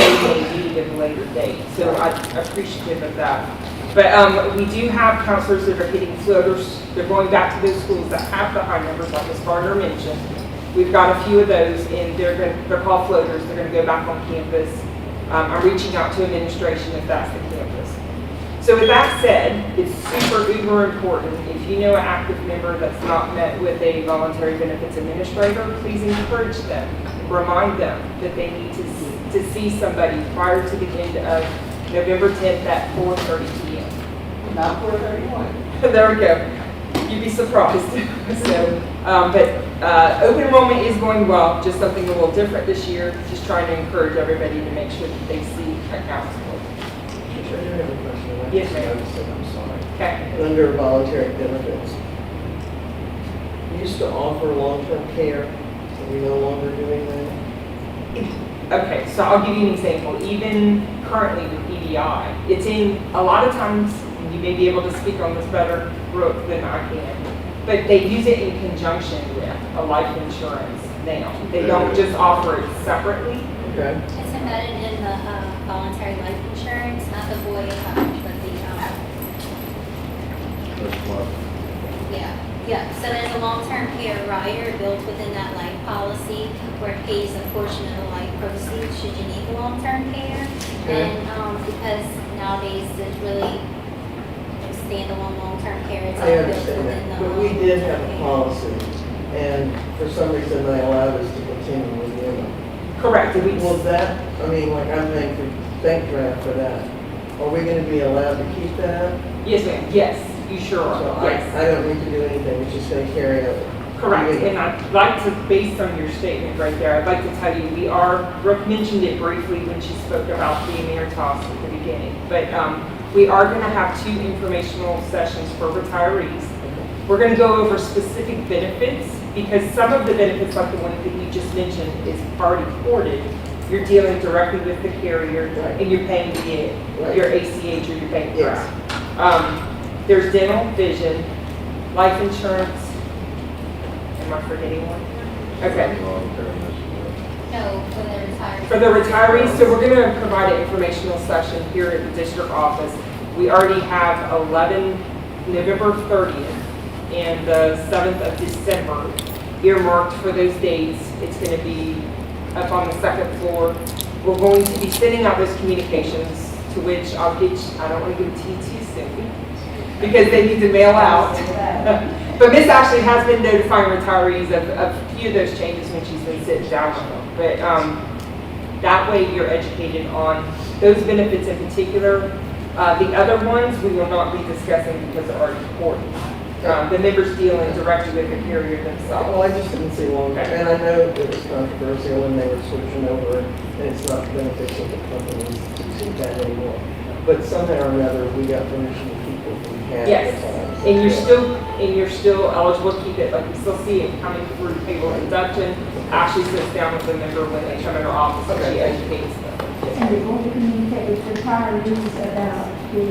a later date. So I'm appreciative of that. But we do have counselors that are hitting floaters. They're going back to those schools that have the high numbers, like Ms. Gardner mentioned. We've got a few of those, and they're called floaters. They're going to go back on campus. I'm reaching out to administration if that's the campus. So with that said, it's super uber important. If you know an active member that's not met with a voluntary benefits administrator, please encourage them. Remind them that they need to see somebody prior to the end of November 10th at 4:30 p.m. Not 4:31. There we go. You'd be surprised. So, but open enrollment is going well, just something a little different this year. Just trying to encourage everybody to make sure that they see a counselor. I do have a question. Yes, ma'am. I'm sorry. Okay. Under voluntary benefits, we used to offer long-term care. Are we no longer doing that? Okay, so I'll give you an example. Even currently with EDI, it's in, a lot of times, and you may be able to speak on this better, Brooke, than I can, but they use it in conjunction with a life insurance now. They don't just offer it separately. Okay. It's embedded in the voluntary life insurance, not the VOIA coverage, but the, yeah. So there's a long-term care rider built within that life policy where it pays a portion of the life proceeds should you need the long-term care. Okay. And because nowadays there's really no standalone long-term care, it's all I built understand within that, the. but we did have a care. policy, and for some reason they allowed us to continue with them. Correct. And we Was that, I mean, like, I'm thankful, thank God for that. Are we gonna be allowed to keep that? Yes, ma'am. Yes, you sure So are. Yes. I don't need to do anything, it's just gonna carry over. Correct, and I'd like to, based on your statement right there, I'd like to tell you, Brooke mentioned it briefly when she spoke about the Emeritus at the beginning, but we are going to have 2 informational sessions for retirees. We're going to go over specific benefits, because some of the benefits, like the one that you just mentioned, is already ported. You're dealing directly with the carrier, Right. and you're paying via Right. your ACH or you're paying Yes. direct. There's dental, vision, life insurance. Am I forgetting one? Okay. No, for the retirees. For the retirees, so we're going to provide an informational session here at the district office. We already have 11, November 30th and the 7th of December earmarked for those dates. It's going to be up on the second floor. We're going to be sending out those communications, to which I don't want to give it to you too soon, because they need to mail out. But Miss Ashley has been notifying retirees of a few of those changes when she's been sitting down with them. But that way you're educated on those benefits in particular. The other ones we will not be discussing because they're already important. The members dealing directly with the carrier themselves. Well, I just didn't see one, and I know it was controversial when they were switching over, and it's not beneficial to companies to do that anymore. But somehow or another, we got permission to keep what we had Yes, at the time. and you're still eligible to keep it, like we still see it coming through payroll deduction. Ashley sits down with the member when they come in her office and she educates them. And we're going to communicate with retirees about the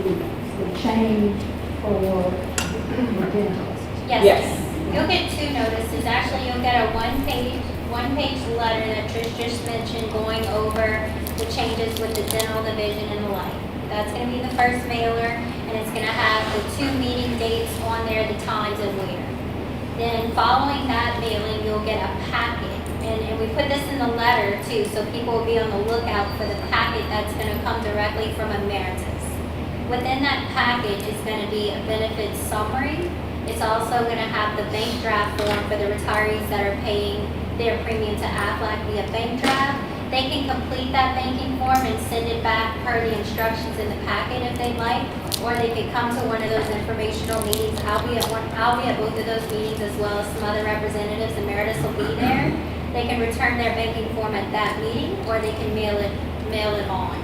change for dental. Yes. You'll get 2 notices. Actually, you'll get a one-page letter that Trish just mentioned going over the changes with the dental, the vision, and the life. That's going to be the first mailer, and it's going to have the 2 meeting dates on there, the times and where. Then following that mailing, you'll get a packet. And we put this in the letter too, so people will be on the lookout for the packet that's going to come directly from Emeritus. Within that packet is going to be a benefits summary. It's also going to have the bank draft form for the retirees that are paying their premium to Aflac via bank draft. They can complete that banking form and send it back per the instructions in the packet if they'd like, or they could come to one of those informational meetings. I'll be at both of those meetings, as well as some other representatives. Emeritus will be there. They can return their banking form at that meeting, or they can mail it on.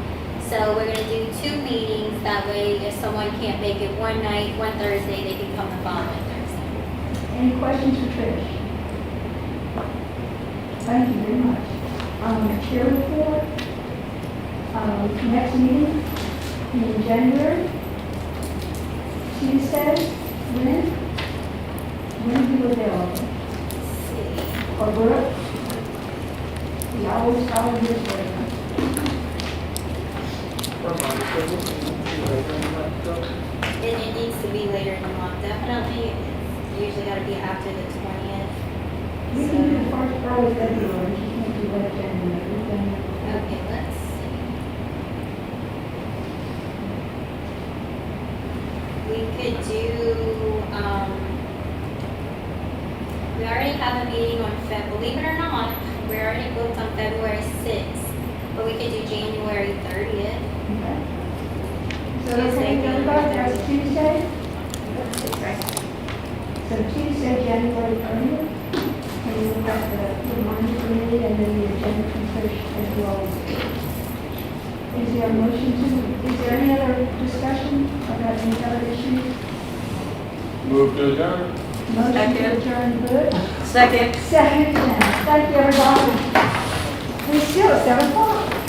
So we're going to do 2 meetings. That way, if someone can't make it one night, one Thursday, they can come the following Thursday. Any questions for Trish? Thank you very much. Chair report. Next meeting in January. Tuesday. When are you available? Or Brooke? We always follow this way. It needs to be later in the month, definitely. It's usually got to be after the 20th. We can do the first early February, you can't do late January. Okay, let's see. We could do, we already have a meeting on believe it or not, we're already booked on February 6th, but we could do January 30th. Okay. So okay, everybody, that's Tuesday? So Tuesday, January 30th, and we'll have the reminder committee and then the agenda from Trish as well. Is there any other discussion about any other issues? Move to adjourn. Motion to adjourn, good. Second. Second, thank you, everybody. We're still at 7 o'clock.